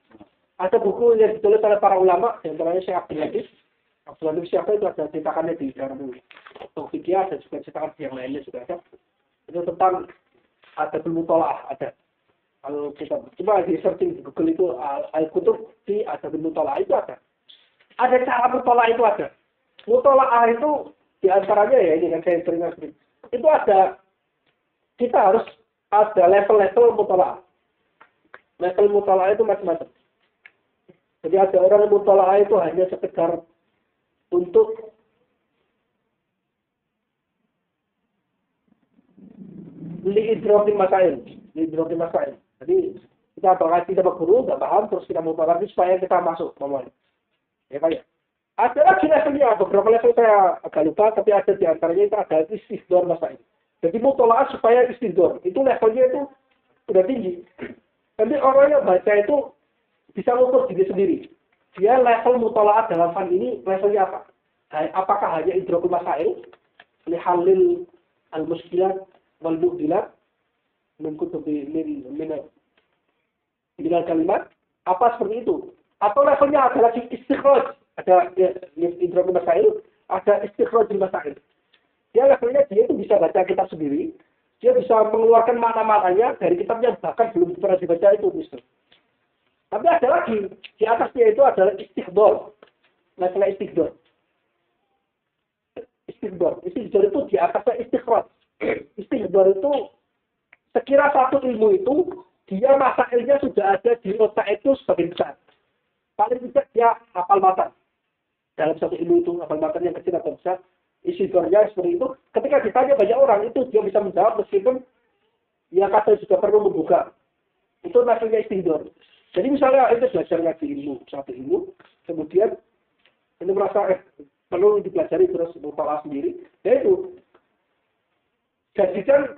Speaker 1: Ada buku yang ditulis oleh para ulama, yang antaranya Syekh Abdul Latif. Abdul Latif siapa itu ada cetakannya di dalam fikih, ada juga cetakan yang lainnya juga ada. Itu tentang ada mutolaah ada. Kalau kita coba di searching di Google itu al-kutub di Adabul Mutolaah itu ada. Ada cara mutolaah itu ada. Mutolaah itu diantaranya ya ini kan saya peringatkan. Itu ada, kita harus ada level-level mutolaah. Level mutolaah itu macam-macam. Jadi ada orang mutolaah itu hanya sekedar untuk li'idrokin masail. Jadi kita ngaji sama guru, nggak paham, terus kita mau lagi supaya kita masuk ngomong. Ya kayak ada lagi levelnya, beberapa level saya agak lupa, tapi ada di antaranya itu ada istihdor masail. Jadi mutolaah supaya istihdor, itu levelnya itu udah tinggi. Nanti orang yang baca itu bisa ngukur diri sendiri. Dia level mutolaah dalam fan ini levelnya apa? Apakah hanya idrokul masail, lihalil al-muskilat wal-mu'dilat, minal kalimat, apa seperti itu? Atau levelnya ada lagi istikhraj, ada ya, idrakul masail, ada istikhrajul masail. Dia levelnya dia itu bisa baca kitab sendiri, dia bisa mengeluarkan makna-maknanya dari kitabnya bahkan belum pernah dibaca itu misalnya. Tapi ada lagi di atasnya itu adalah istighdor, levelnya istighdor. Istighdor itu di atasnya istikhraj. Istighdor itu sekira satu ilmu itu dia masailnya sudah ada di otak itu sebagian besar. Paling tidak dia hafal matan. Dalam satu ilmu itu, hafal matan yang kecil atau besar, isi dornya seperti itu. Ketika ditanya banyak orang, itu dia bisa menjawab meskipun ya kata juga perlu membuka. Itu levelnya istidor. Jadi misalnya itu belajar ngaji ilmu, satu ilmu, kemudian ini merasa perlu dipelajari terus mutalaah sendiri. Ya itu. Jadikan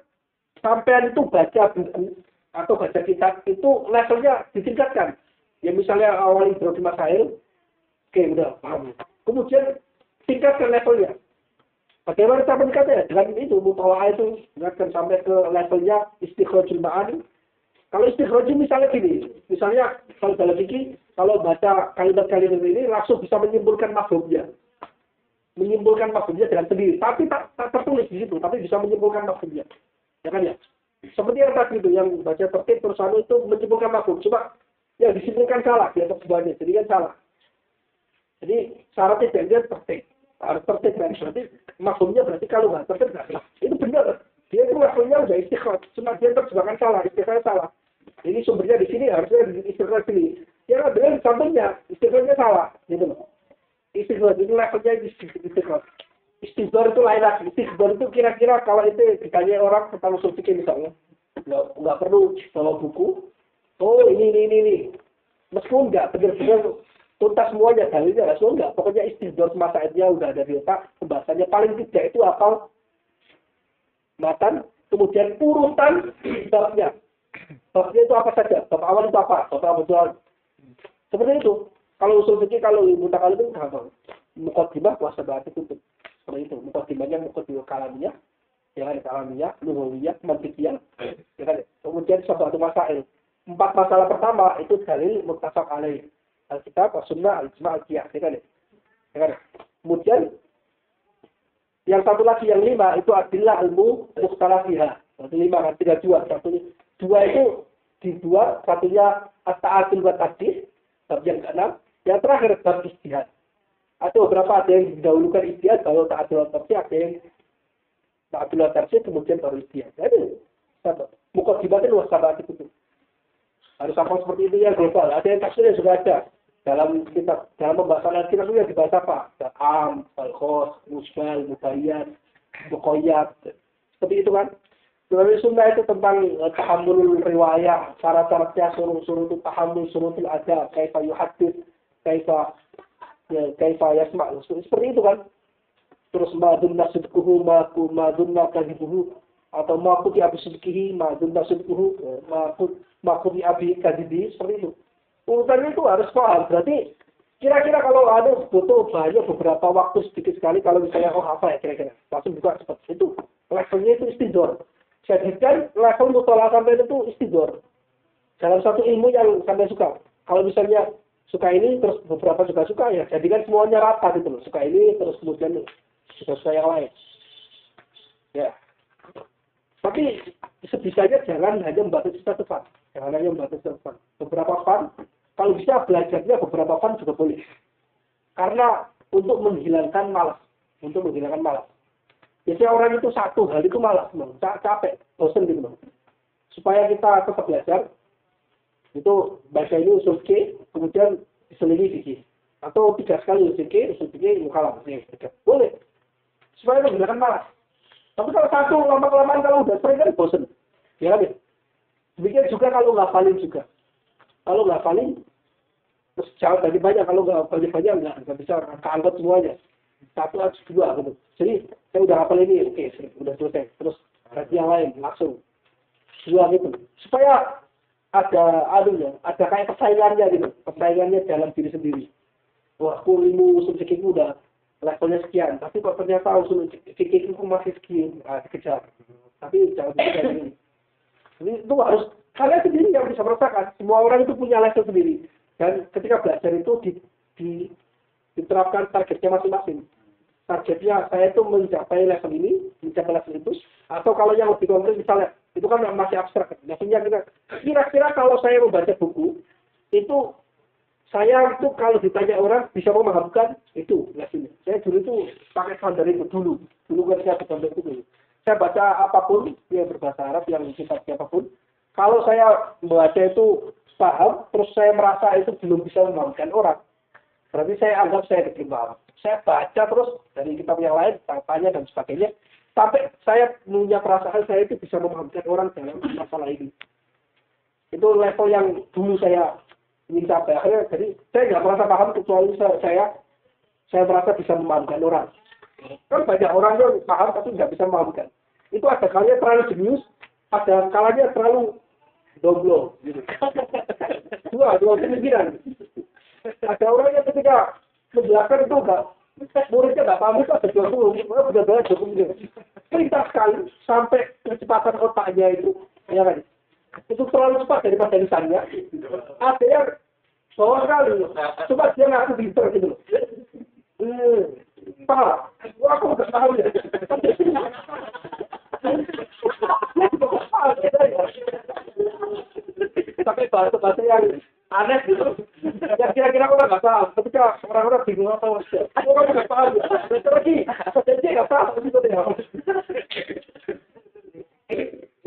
Speaker 1: sampean itu baca buku atau baca kitab itu levelnya ditingkatkan. Ya misalnya awal idrakul masail, oke udah paham. Kemudian tingkatkan levelnya. Bagaimana cara meningkatnya? Dengan itu mutalaah itu tingkatkan sampai ke levelnya istikhrajul ma'ani. Kalau istikhraj misalnya gini, misalnya kalau dalam fikih, kalau baca kalimat-kalimat ini langsung bisa menyimpulkan mafhumnya. Menyimpulkan mafhumnya dengan sendiri, tapi tak tertulis di situ, tapi bisa menyimpulkan mafhumnya. Ya kan ya? Seperti yang tadi itu, yang baca tertib terus itu menyimpulkan mafhum. Cuma ya disimpulkan salah di atas semuanya, jadi kan salah. Jadi syaratnya dia tertib, harus tertib kan. Berarti mafhumnya berarti kalau nggak tertib nggak. Itu benar. Dia itu mafhumnya udah istikhraj, cuma dia terjebakkan salah, istikhraj salah. Ini sumbernya di sini harusnya di istikhraj sini. Ya kan dengan contohnya istikhrajnya salah, gitu loh. Istikhraj itu levelnya istikhraj. Istighdor itu lain lagi. Istighdor itu kira-kira kalau itu ditanya orang tentang usul fikih misalnya, nggak perlu bawa buku. Oh ini. Meskipun nggak benar-benar tuntas semuanya dalilnya, langsung nggak. Pokoknya istidlal masailnya udah ada di otak. Pembahasannya paling tidak itu hafal matan, kemudian urutan babnya. Babnya itu apa saja? Bab awal itu apa? Bab awal. Seperti itu. Kalau usul fikih kalau mutakallim itu hafal. Muqaddimah kuasa bahasa tutup. Seperti itu. Muqaddimahnya muqaddimah kalamiyah, ya kan kalamiyah, lughawiyah, mantiqiyah, ya kan. Kemudian satu masail. 4 masalah pertama itu dalil muttafaq alaih. Alkitab, as-sunnah, al-ijma', al-qiyas, ya kan. Ya kan. Kemudian yang satu lagi yang 5 itu adillah ilmu mukhtalaf fiha. Berarti 5 kan, tidak 2. Satunya 2 itu dibuat, satunya at-ta'atul wa tadbir, bab yang ke-6. Yang terakhir bab ijtihad. Atau beberapa ada yang didahulukan ijtihad, baru ta'atul wa tadbir, ada yang ta'atul wa tadbir, kemudian baru ijtihad. Jadi, muqaddimatul wasabati itu. Harus apa seperti itu ya global. Ada yang tafsirnya juga ada. Dalam kitab, dalam pembahasan kita sudah dibahas apa? Am, al-khos, musbal, mubayyad, muqayyad. Seperti itu kan. Dari sunnah itu tentang tahammul riwayah, syarat-syaratnya suruh itu tahammul surutul adab, kaifa yuhaddits, kaifa yasma'. Seperti itu kan. Terus madunna sidquhu, madunna kadhibuhu, atau makuti abi sidqihi, madunna sidquhu, makuti abi kadhibihi, seperti itu. Urutannya itu harus paham. Berarti kira-kira kalau ada butuh banyak beberapa waktu sedikit sekali kalau misalnya apa ya kira-kira langsung buka seperti itu. Levelnya itu istidor. Jadikan level mutolaah sampai itu istidor. Dalam satu ilmu yang sampai suka. Kalau misalnya suka ini terus beberapa juga suka ya jadikan semuanya rata gitu loh. Suka ini terus kemudian suka yang lain. Ya. Tapi sebisanya jangan hanya membatasi satu fan. Jangan hanya membatasi satu fan. Beberapa fan, kalau bisa belajarnya beberapa fan juga boleh. Karena untuk menghilangkan malas. Biasanya orang itu satu hal itu malas, capek, bosan gitu loh. Supaya kita tetap belajar, itu baca ini usul K, kemudian diselingi fikih. Atau 3 kali usul K, mukalam. Boleh. Supaya menghilangkan malas. Tapi kalau satu lama-kelamaan kalau udah sering kan bosan. Ya kan ya? Demikian juga kalau ngafalin juga. Kalau ngafalin, terus jangan banyak. Kalau nggak banyak nggak bisa keangkat semuanya. 1 atau 2 gitu. Jadi saya udah hafal ini, oke, udah selesai. Terus yang lain langsung 2 gitu. Supaya ada ada kayak persaingannya gitu. Persaingannya dalam diri sendiri. Wah, aku ilmu usul fikih udah levelnya sekian, tapi kok ternyata usul fikih itu masih sekian, dikejar. Tapi jangan dikejar ini. Jadi itu harus kalian sendiri yang bisa merasakan. Semua orang itu punya level sendiri. Dan ketika belajar itu diterapkan targetnya masing-masing. Targetnya saya itu mencapai level ini, mencapai level itu, atau kalau yang lebih konkret misalnya, itu kan masih abstrak. Maksudnya kira-kira kalau saya membaca buku, itu saya itu kalau ditanya orang bisa memahamkan itu levelnya. Saya dulu itu pakai standar itu dulu kan saya standar itu dulu. Saya baca apapun yang berbahasa Arab, yang kitab apapun, kalau saya membaca itu paham, terus saya merasa itu belum bisa memahamkan orang, berarti saya anggap saya belum paham. Saya baca terus dari kitab yang lain, tanya dan sebagainya, sampai saya punya perasaan saya itu bisa memahamkan orang dalam masalah ini. Itu level yang dulu saya ingin capai. Akhirnya, jadi saya nggak merasa paham kecuali saya merasa bisa memahamkan orang. Kan banyak orang yang paham tapi nggak bisa memahamkan. Itu ada kalanya terlalu jenius, ada kalanya terlalu doblong. Gitu. Dua pemikiran. Ada orang yang ketika menjelaskan itu muridnya nggak paham itu ada 20, benar-benar 20. Cerita sekali sampai kecepatan otaknya itu, ya kan? Itu terlalu cepat daripada lisannya. Ada yang bawah sekali, coba dia ngaku pinter gitu loh. Paham? Wah, aku nggak paham ya. Sampai bahasa yang aneh gitu. Ya kira-kira orang nggak paham. Ketika orang-orang bingung apa maksudnya. Orang nggak paham. Betul lagi. Jadi nggak paham gitu ya.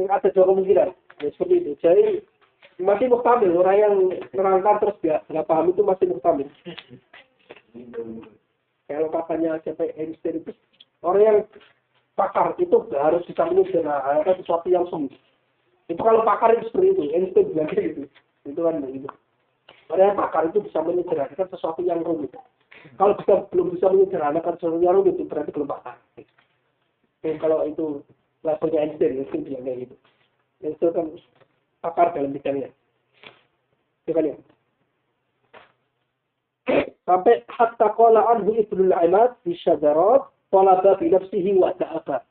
Speaker 1: Ada dua kemungkinan. Ya, seperti itu. Jadi masih muhtamil. Orang yang nerangkan terus nggak paham itu masih muhtamil. Kalau katanya siapa Einstein itu orang yang pakar itu harus bisa menyederhanakan sesuatu yang semu. Itu kalau pakar itu seperti itu, Einstein bilang gitu. Itu kan begitu. Orang yang pakar itu bisa menyederhanakan sesuatu yang rumit. Kalau belum bisa menyederhanakan sesuatu yang rumit itu berarti belum pakar. Dan kalau itu levelnya Einstein bilang kayak gitu. Itu kan pakar dalam bidangnya. Itu kan ya. Sampai hatta qala anhu Ibnul Imad fi syadarat talaba bi nafsihi wa ta'aba.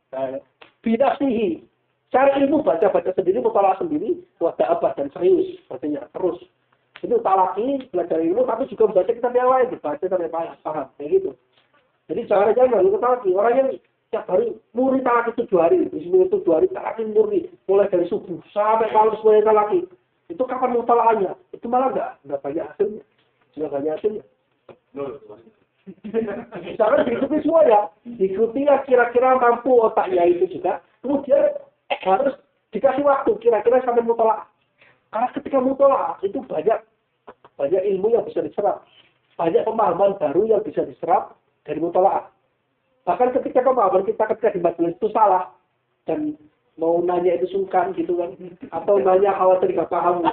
Speaker 1: Bi nafsihi. Cari ilmu baca-baca sendiri, mutalaah sendiri, wa ta'aba dan serius, artinya terus. Itu talaki, belajar ilmu tapi juga membaca kitab yang lain, dibaca sampai paham, kayak gitu. Jadi jangan lalu talaki. Orang yang tiap hari murni talaki 7 hari, di sini 7 hari talaki murni, mulai dari subuh sampai malam semuanya talaki. Itu kapan mutalaahnya? Itu malah enggak banyak hasilnya. Enggak banyak hasilnya. Misalkan diikuti semua ya, diikuti ya kira-kira mampu otaknya itu juga. Kemudian harus dikasih waktu kira-kira sampai mutolaah. Karena ketika mutolaah itu banyak ilmu yang bisa diserap, banyak pemahaman baru yang bisa diserap dari mutolaah. Bahkan ketika pemahaman kita ketika di majelis itu salah dan mau nanya itu sungkan gitu kan, atau nanya khawatir nggak paham,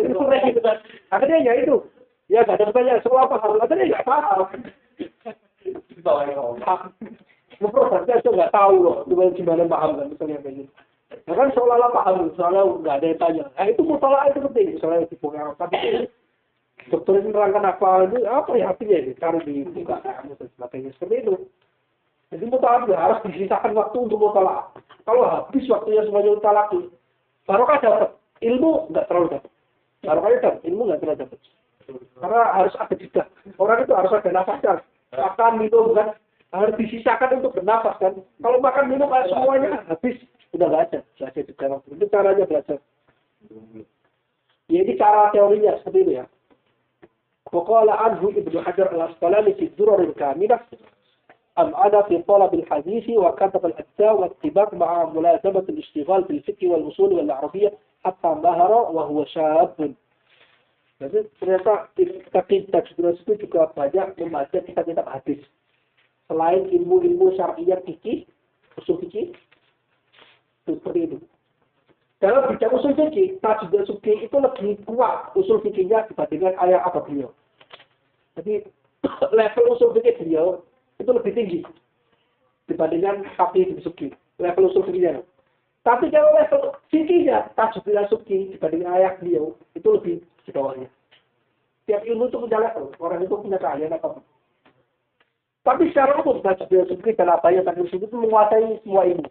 Speaker 1: itu sering gitu kan. Akhirnya ya itu. Ya nggak ada pertanyaan, sekolah paham, katanya nggak paham. Prosesnya itu nggak tahu loh, gimana paham kan, misalnya kayak gitu. Nah kan seolah-olah paham, soalnya nggak ada yang tanya. Nah itu mutolaah itu penting, misalnya di buku tapi dokter ini nerangkan apa ya artinya ini, cari di buka, dan sebagainya seperti itu. Jadi mutolaah harus disisakan waktu untuk mutolaah. Kalau habis waktunya semuanya mutolaah, barokah dapat, ilmu nggak terlalu dapat. Barokahnya dapat, ilmu nggak terlalu dapat. Karena harus ada jeda. Orang itu harus ada nafasnya. Makan, minum kan harus disisakan untuk bernafas kan. Kalau makan minum semuanya habis, udah nggak ada. Belajar juga. Itu caranya belajar. Ya ini cara teorinya seperti itu ya. Waqala anhu Ibnu Hajar al-Asqalani fi Durar al-Kamilah ada fi talab al-hadith wa katab al-adza wa ittibaq ma'a mulazamat al-ishtighal bil fiqh wal usul wal arabiyyah hatta mahara wa huwa syab. Jadi ternyata kitab itu juga banyak membaca kitab-kitab hadis. Selain ilmu-ilmu syar'iyyah fikih, usul fikih, seperti itu. Dalam bidang usul fikih, Tajud al-Subki itu lebih kuat usul fikihnya dibandingkan ayat apa beliau. Jadi level usul fikih beliau itu lebih tinggi dibandingkan Tajud al-Subki. Level usul fikihnya. Tapi kalau level fikihnya Tajud al-Subki dibandingkan ayat beliau itu lebih di bawahnya. Tiap ilmu itu punya level, orang itu punya keahlian apa. Tapi secara umum Tajud al-Subki dan apa yang Tajud al-Subki itu menguasai semua ilmu.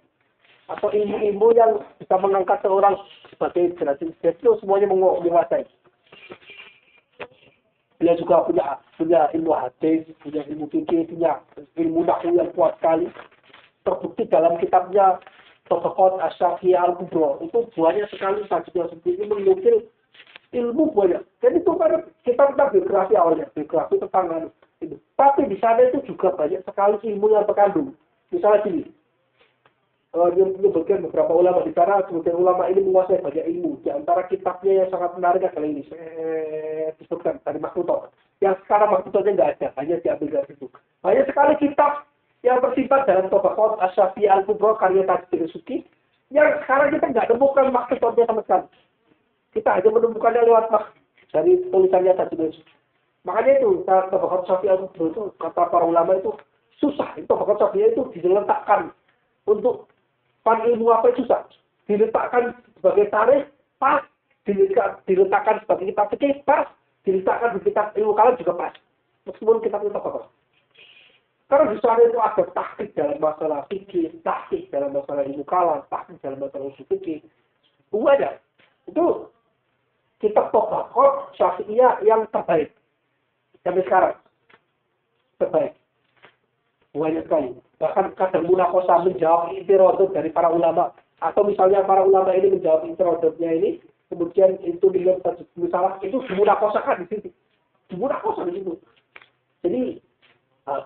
Speaker 1: Atau ilmu-ilmu yang bisa mengangkat seorang sebagai generasi itu semuanya menguasai. Beliau juga punya ilmu hadis, punya ilmu fikih, punya ilmu nahwu yang kuat sekali. Terbukti dalam kitabnya Tabaqat Asy-Syafi'iyah Al-Kubra. Itu banyak sekali sajian seperti ini menukil ilmu banyak. Jadi itu kan kita biografi awalnya, biografi tentang itu. Tapi di sana itu juga banyak sekali ilmu yang terkandung. Misalnya gini, menyebutkan beberapa ulama di sana, kemudian ulama ini menguasai banyak ilmu. Di antara kitabnya yang sangat menarik adalah ini, saya disebutkan dari Makhtuthat. Yang sekarang Makhtuthatnya nggak ada, hanya diambil dari situ. Banyak sekali kitab yang tersimpan dalam Tabaqat Asy-Syafi'iyah Al-Kubra karya Tajuddin Subki, yang sekarang kita nggak temukan Makhtuthatnya sama sekali. Kita hanya menemukannya lewat dari tulisannya Tajuddin Subki. Makanya itu, Tabaqat Asy-Syafi'iyah Al-Kubra itu, kata para ulama itu, susah. Tabaqat Asy-Syafi'iyah itu diletakkan untuk ilmu apa itu susah. Diletakkan sebagai tarikh, pas. Diletakkan sebagai kitab fikih, pas. Diletakkan di kitab ilmu kalam juga pas. Meskipun kitab itu apa? Karena di sana itu ada tahqiq dalam masalah fikih, tahqiq dalam masalah ilmu kalam, tahqiq dalam masalah usul fikih. Ada. Itu kitab Tabaqat Syafi'iyah yang terbaik. Sampai sekarang. Terbaik. Banyak sekali. Bahkan kadang munaqashah menjawab intirodot dari para ulama. Atau misalnya para ulama ini menjawab intirodotnya ini, kemudian itu dilihat misalnya itu dimunaqashahkan di situ. Dimunaqashah di situ. Jadi,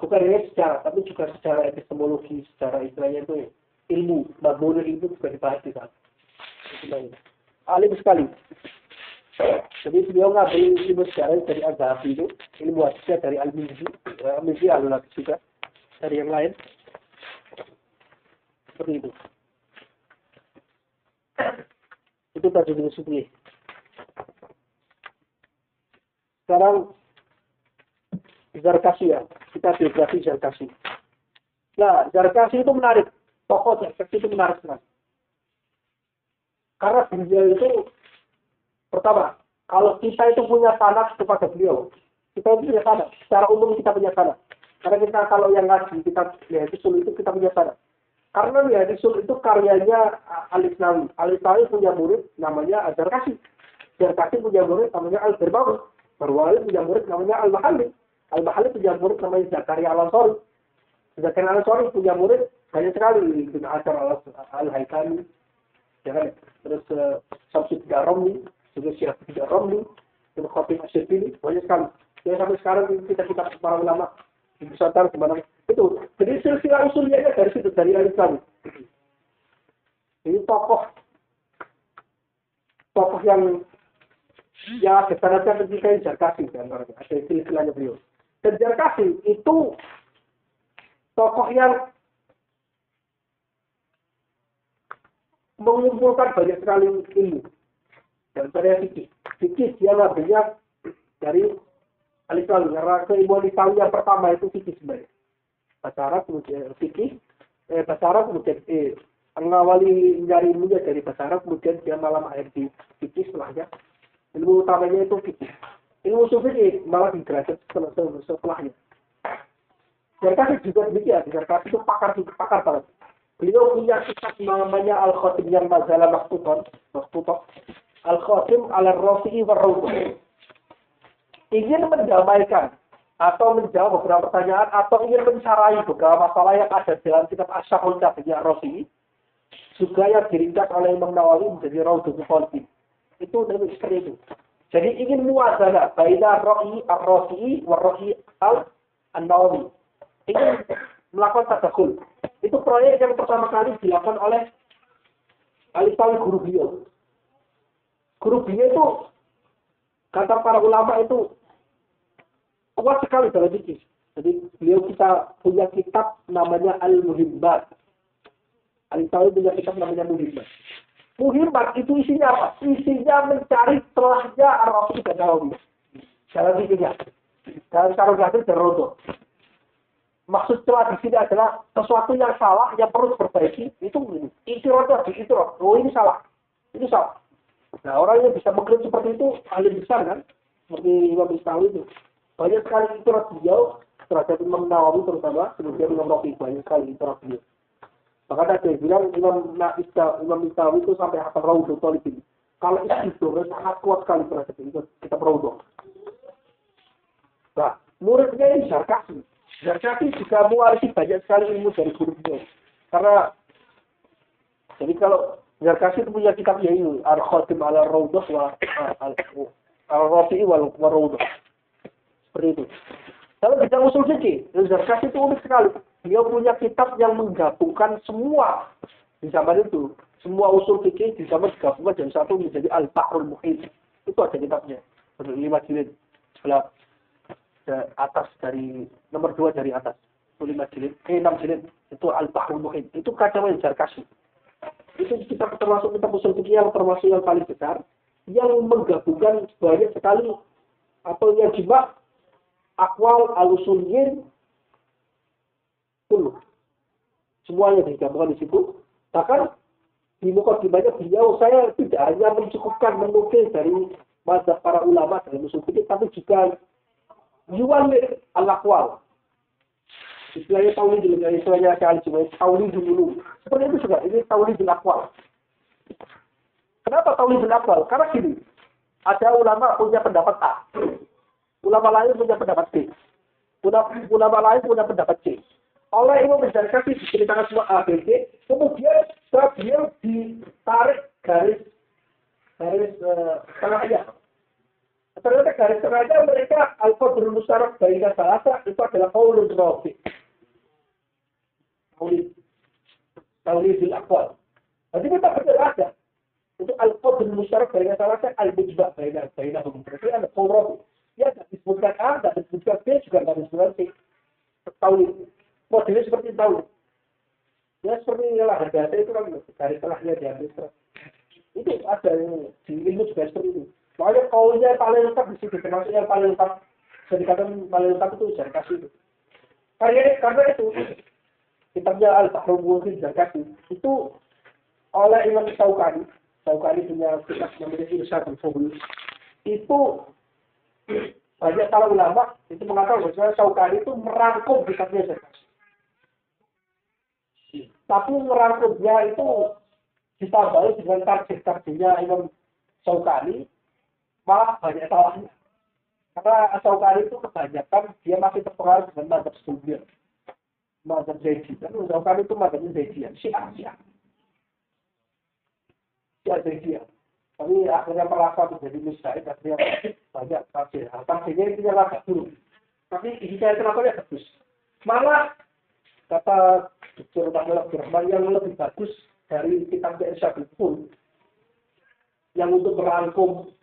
Speaker 1: bukan hanya sejarah, tapi juga secara epistemologi, secara istilahnya itu ilmu, bangunan ilmu juga dibahas di sana. Alim sekali. Jadi beliau ngambil ilmu sejarah dari Al-Zahabi itu, ilmu hadisnya dari Al-Mizzi, Al-Mizzi Al-Hadis juga. Dari yang lain seperti itu. Itu Tajuddin Subki. Sekarang Zarkashi ya, kita biografi Zarkashi. Nah, Zarkashi itu menarik. Tokoh Zarkashi itu menarik sekali. Karena beliau itu pertama, kalau kita itu punya sanad kepada beliau, kita itu punya sanad. Secara umum kita punya sanad. Karena kita kalau yang ngaji kita Al-Isul itu kita punya sana. Karena Al-Isul itu karyanya Al-Isnawi. Al-Isnawi punya murid namanya Zarkashi. Zarkashi punya murid namanya Al-Barbawi. Barbawi punya murid namanya Al-Mahalli. Al-Mahalli punya murid namanya Zakaria Al-Ansari. Zakaria Al-Ansari punya murid banyak sekali. Ibn Hajar Al-Haytami. Ya kan? Terus Syamsuddin Ar-Ramli, juga Syihabuddin Ar-Ramli, Ibn Khatib Asy-Syibili, banyak sekali. Ya sampai sekarang kita para ulama di Nusantara gimana itu. Jadi silsilah usulnya dari situ, dari Al-Islam. Ini tokoh yang ada sanadnya ketika Zarkashi dan ada silsilahnya beliau. Dan Zarkashi itu tokoh yang mengumpulkan banyak sekali ilmu dan saya fikih dia ngambilnya dari Al-Islam, karena keilmuan Islam yang pertama itu fikih sebenarnya. Bahasa Arab kemudian fikih, bahasa Arab kemudian mengawali mencari ilmunya dari bahasa Arab, kemudian dia malam akhir di fikih setelahnya. Ilmu utamanya itu fikih. Ilmu fikih malah di derajat setelahnya. Zarkashi juga demikian. Zarkashi itu pakar banget. Beliau punya kitab namanya Al-Khatim yang mazalah Makhtuthat. Al-Khatim ala-Rafi'i wa-Rawduh. Ingin mendamaikan atau menjawab beberapa pertanyaan atau ingin mencarai beberapa masalah yang ada dalam kitab Asy-Syarhul Kabirnya Ar-Rafi'i, juga yang diringkas oleh Imam Nawawi menjadi Raudhatul Talibin. Itu seperti itu. Jadi ingin muwazanah baina Ar-Rafi'i wa Ar-Rafi'i An-Nawawi. Ingin melakukan tadakhul. Itu proyek yang pertama kali dilakukan oleh Al-Isnawi guru beliau. Guru beliau itu kata para ulama itu kuat sekali dalam fikih. Jadi beliau kita punya kitab namanya Al-Muhimmat. Al-Isnawi punya kitab namanya Muhimmat. Muhimmat itu isinya apa? Isinya mencari celahnya Ar-Rafi'i dan Nawawi. Dalam fikihnya. Dalam cara dan Rawduh. Maksud celah di sini adalah sesuatu yang salah yang perlu diperbaiki. Itu Rawduh. Oh ini salah. Ini salah. Nah orang yang bisa mengklaim seperti itu ahli besar kan? Seperti Imam Isnawi itu. Banyak sekali iturat beliau terhadap Imam Nawawi terutama, kemudian Imam Rafi'i banyak sekali iturat beliau. Maka ada yang bilang Imam Isnawi itu sampai hafal Raudhatul Talibin. Kalau itu sangat kuat sekali terhadap itu kita Raudhah. Nah, muridnya ini Zarkasi. Zarkasi juga mewarisi banyak sekali ilmu dari gurunya. Karena jadi kalau Zarkasi itu punya kitab ini Al-Khatim ala Rawdah wa Al-Rafi'i wal Rawdah. Seperti itu. Kalau kita usul fikih, Zarkasi itu unik sekali. Dia punya kitab yang menggabungkan semua di zaman itu. Semua usul fikih di zaman digabungkan jadi satu menjadi Al-Bahrul Muhit. Itu ada kitabnya. 5 jilid. Sebelah atas dari nomor 2 dari atas. Itu 5 jilid. 6 jilid. Itu Al-Bahrul Muhit. Itu kacamata Zarkasi. Itu kita termasuk kitab usul fikih yang termasuk yang paling besar yang menggabungkan banyak sekali atau yang jima akwal al-usuliyyin full. Semuanya digabungkan di situ. Bahkan di mukadimahnya beliau saya tidak hanya mencukupkan menukil dari mazhab para ulama dalam usul fikih tapi juga yuwalid al-aqwal. Istilahnya taulid dulu, istilahnya sekali cuma taulid dulu. Seperti itu juga, ini taulid al-aqwal. Kenapa taulid al-aqwal? Karena gini, ada ulama punya pendapat A, ulama lain punya pendapat B, ulama lain punya pendapat C. Oleh Imam Zarkasi diceritakan semua A, B, C, kemudian beliau ditarik garis tengahnya. Ternyata garis tengahnya mereka al-qadrul musyarak baina salasa itu adalah qaulun rafi. Taulidul aqwal. Jadi kita betul ada. Itu al-qadrul musyarak baina salasa al-mujba' bainahum. Berarti ada qaul rafi. Ya tidak disebutkan A, tidak disebutkan B, juga tidak disebutkan C. Taulid. Modelnya seperti taulid. Ya seperti lah harga itu kan garis tengahnya diambil. Itu ada yang di ilmu juga seperti itu. Makanya kaulnya paling lengkap di situ, termasuk yang paling lengkap. Jadi dikatakan paling lengkap itu Zarkasi itu. Karena itu, kitabnya Al-Bahrul Muhit Zarkasi, itu oleh Imam Syaukani punya kitab namanya Irsyadul Fuhul, itu banyak para ulama itu mengatakan bahwa Syaukani itu merangkum kitabnya Zarkasi. Tapi merangkumnya itu ditambahi dengan tarjih-tarjihnya Imam Syaukani, malah banyak salahnya. Karena Syaukani itu kebanyakan dia masih terpengaruh dengan mazhab Sunni, mazhab Zaidi. Dan Syaukani itu mazhabnya Zaidiyah, Syiah Zaidiyah. Tapi akhirnya merasa menjadi mustahil, akhirnya banyak tafsir. Tafsirnya itu yang agak buruk. Tapi hidayah kenapa bagus. Malah kata Dr. Abdurrahman yang lebih bagus dari kitab Irsyadul Fuhul yang untuk merangkum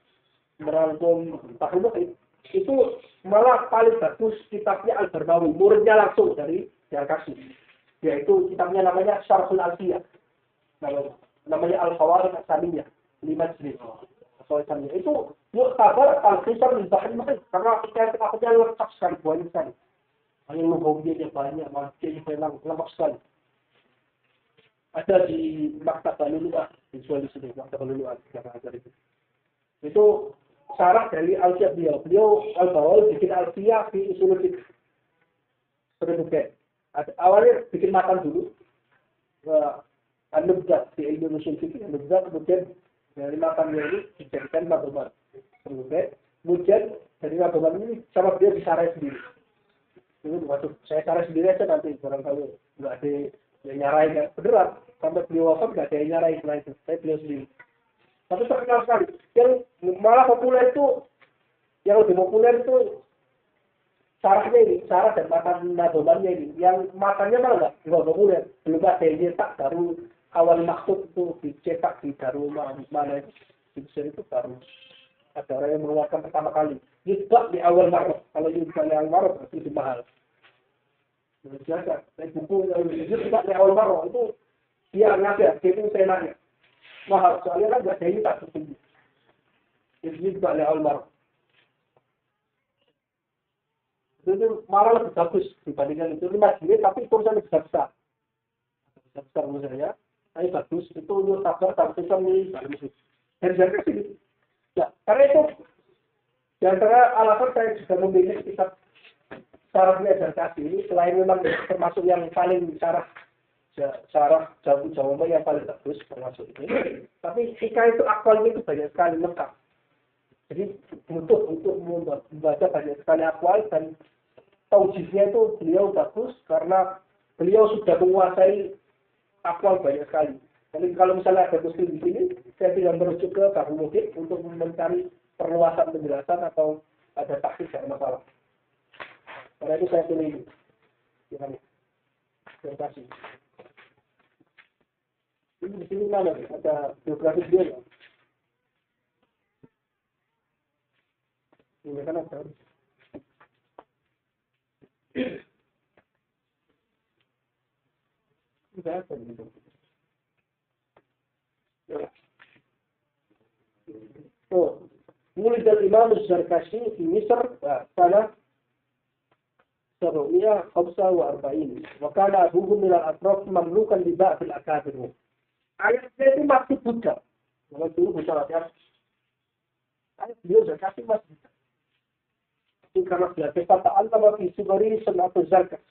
Speaker 1: Bahrul itu malah paling bagus kitabnya Al-Barnawi, muridnya langsung dari Zarkasi, yaitu kitabnya namanya Syarhul Alfiyah, namanya Al-Qawaid As-Saniyah 5 jilid. Itu muktabar al-qisar min Bahrul Muhit karena kitabnya lengkap sekali, banyak sekali. Yang lugahnya banyak, maknanya lengkap sekali. Ada di Maktabah Lulu'ah, dijual di sini, Maktabah Lulu'ah yang ada itu. Itu syarah dari Alfiyah beliau Al-Bawawi bikin Alfiyah di usul fikih. Seperti awalnya bikin matan dulu, An-Nubdah di ilmu usul fikih, An-Nubdah kemudian dari matannya ini dijadikan madoman. Kemudian dari madoman ini sama dia disarai sendiri. Ini maksud saya sarai sendiri aja nanti barangkali nggak ada yang nyarai kan beneran sampai beliau wafat nggak ada yang nyarai selain itu, saya beliau sendiri. Tapi terkenal sekali. Yang malah populer itu, yang lebih populer itu sarahnya ini, sarah dan matan nadomannya ini. Yang matannya malah nggak populer. Belum ada yang cetak, baru awal maksud itu dicetak di Darul mana itu. Di Mesir itu baru ada orang yang mengeluarkan pertama kali. Yudbak di awal Maret. Kalau yudbak di awal Maret itu lebih mahal. Biasa. Buku yudbak di awal Maret itu dia ngasih, itu saya nanya. Mahal, soalnya kan nggak ada ini tak tertinggi. Ini juga oleh Al-Mar. Itu malah lebih bagus dibandingkan itu 5 jilid, tapi tulisannya besar-besar. Besar-besar tulisannya, tapi bagus. Itu untuk sabar, tulisan ini bagus. Dari Zarkasi ini. Ya, karena itu, di antara alasan saya juga memilih kitab syarahnya Zarkasi ini, selain memang termasuk yang paling syarah jauh yang paling bagus termasuk ini. Tapi jika itu akwalnya itu banyak sekali lengkap. Jadi butuh untuk membaca banyak sekali akwal dan taujihnya itu beliau bagus karena beliau sudah menguasai akwal banyak sekali. Jadi kalau misalnya ada muslim di sini, saya tidak merujuk ke Bahru Muhit untuk mencari perluasan penjelasan atau ada taksir dari masalah. Karena itu saya pilih ini. Terima kasih. Ini di sini mana? Ada biografi dia. Ini kan ada. Tidak ada gitu. ولد الإمام الزركشي في مصر سنة 745 وكان أبوه من الأطراف مملوكا لبعض الأكابر. Ayatnya itu masih Buddha. Kalau dulu Buddha ya. Ayat beliau Zarkashi masih Buddha. Itu karena belajar kata Allah fi sugari sanatu zarkas.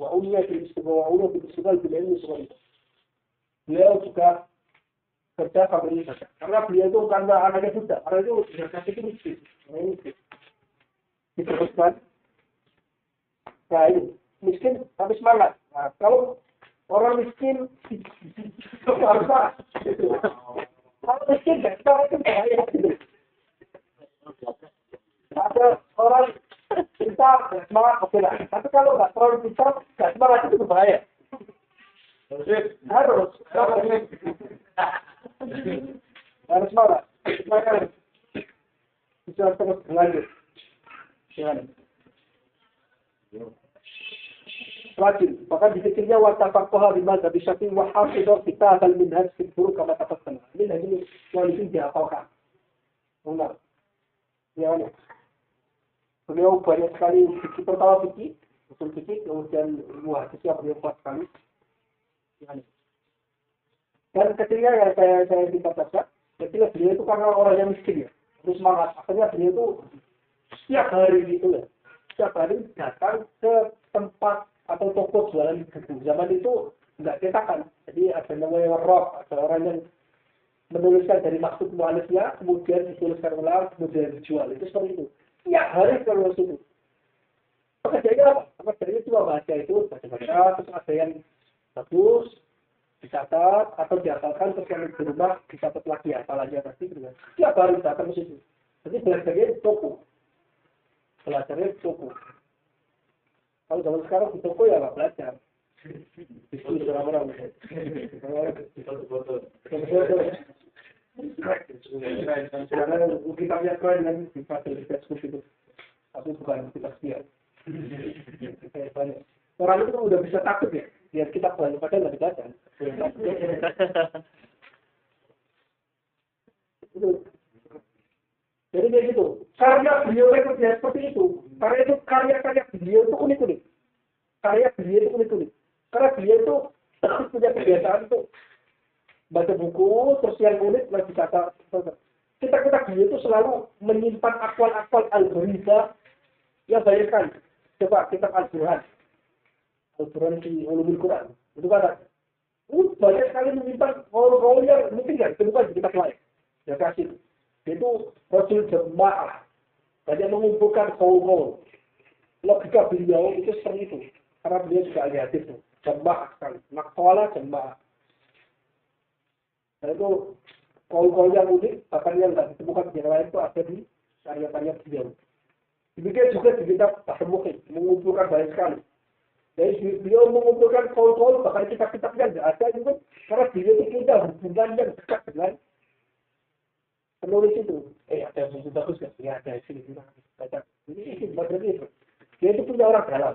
Speaker 1: Wa uliya bil istighfar bil ilmi sugari. Beliau juga kerja sambil ini saja. Karena beliau itu bukan anaknya Buddha. Karena itu Zarkashi itu miskin. Diteruskan. Nah ini miskin tapi semangat. Nah, kalau orang miskin harusnya kalau miskin kita itu bahaya gitu. Ada orang kita semangat oke lah. Tapi kalau nggak terlalu pintar nggak semangat itu berbahaya. Harus semangat. Semangat bisa terus berlanjut. Rajin, bahkan dipikirnya watafaqaha bima zabisyafi wa hafidha kitab al-minhaj fi al-furuq kama tafaqana. Ini lagi yang itu dihafalkan. Benar. Ya, beliau banyak sekali fikih pertama fikih, usul fikih, kemudian hadis yang beliau kuat sekali. Dan ketika yang saya dikatakan, ketika beliau itu karena orang yang miskin ya, terus semangat. Akhirnya beliau itu setiap hari gitu ya, setiap hari datang ke tempat atau toko jualan buku. Zaman itu nggak cetakan, jadi ada namanya warok, ada orang yang menuliskan dari maksud mualifnya, kemudian dituliskan ulang, kemudian dijual. Itu seperti itu. Tiap hari kalau itu. Pekerjaannya apa? Pekerjaannya cuma baca itu, baca-baca, terus ada yang bagus, dicatat, atau dihafalkan, terus yang di rumah dicatat lagi hafalannya pasti. Tiap hari datang ke situ. Jadi belajarnya di toko. Belajarnya di toko. Kalau zaman sekarang di toko ya nggak belajar. Diskusi orang-orang. Karena kita lihat keren kan di fasilitas diskusi itu. Tapi bukan kita setia. Orang itu udah bisa takut ya. Lihat kita banyak padahal nggak dibaca. Jadi kayak gitu. Karya beliau kerja seperti itu. Karena itu karya-karya beliau itu unik-unik. Karya beliau itu unik-unik. Karena beliau itu punya kebiasaan itu baca buku, terus yang unik lagi kata. Kita beliau itu selalu menyimpan akwal-akwal al-Ghariba yang banyak sekali. Coba kitab Al-Burhan. Al-Burhan di Ulumul Quran. Itu kata. Banyak sekali menyimpan kaul-kaul yang mungkin nggak ditemukan di kitab lain. Ya kasih. Itu Rasul Jemaah. Banyak mengumpulkan kaul-kaul. Logika beliau itu seperti itu. Karena beliau juga ahli hadis. Jemaah sekali. Naqala Jemaah. Dan itu kaul-kaul yang unik, bahkan yang tidak ditemukan di lain itu ada di karya-karya beliau. Demikian juga di kitab Bahru Muhit. Mengumpulkan banyak sekali. Jadi beliau mengumpulkan kaul-kaul, bahkan kitab-kitabnya tidak ada juga. Karena beliau itu punya hubungan yang dekat dengan penulis itu. Ada yang buku bagus kan? Ya ada sini baca. Ini itu. Dia itu punya orang dalam.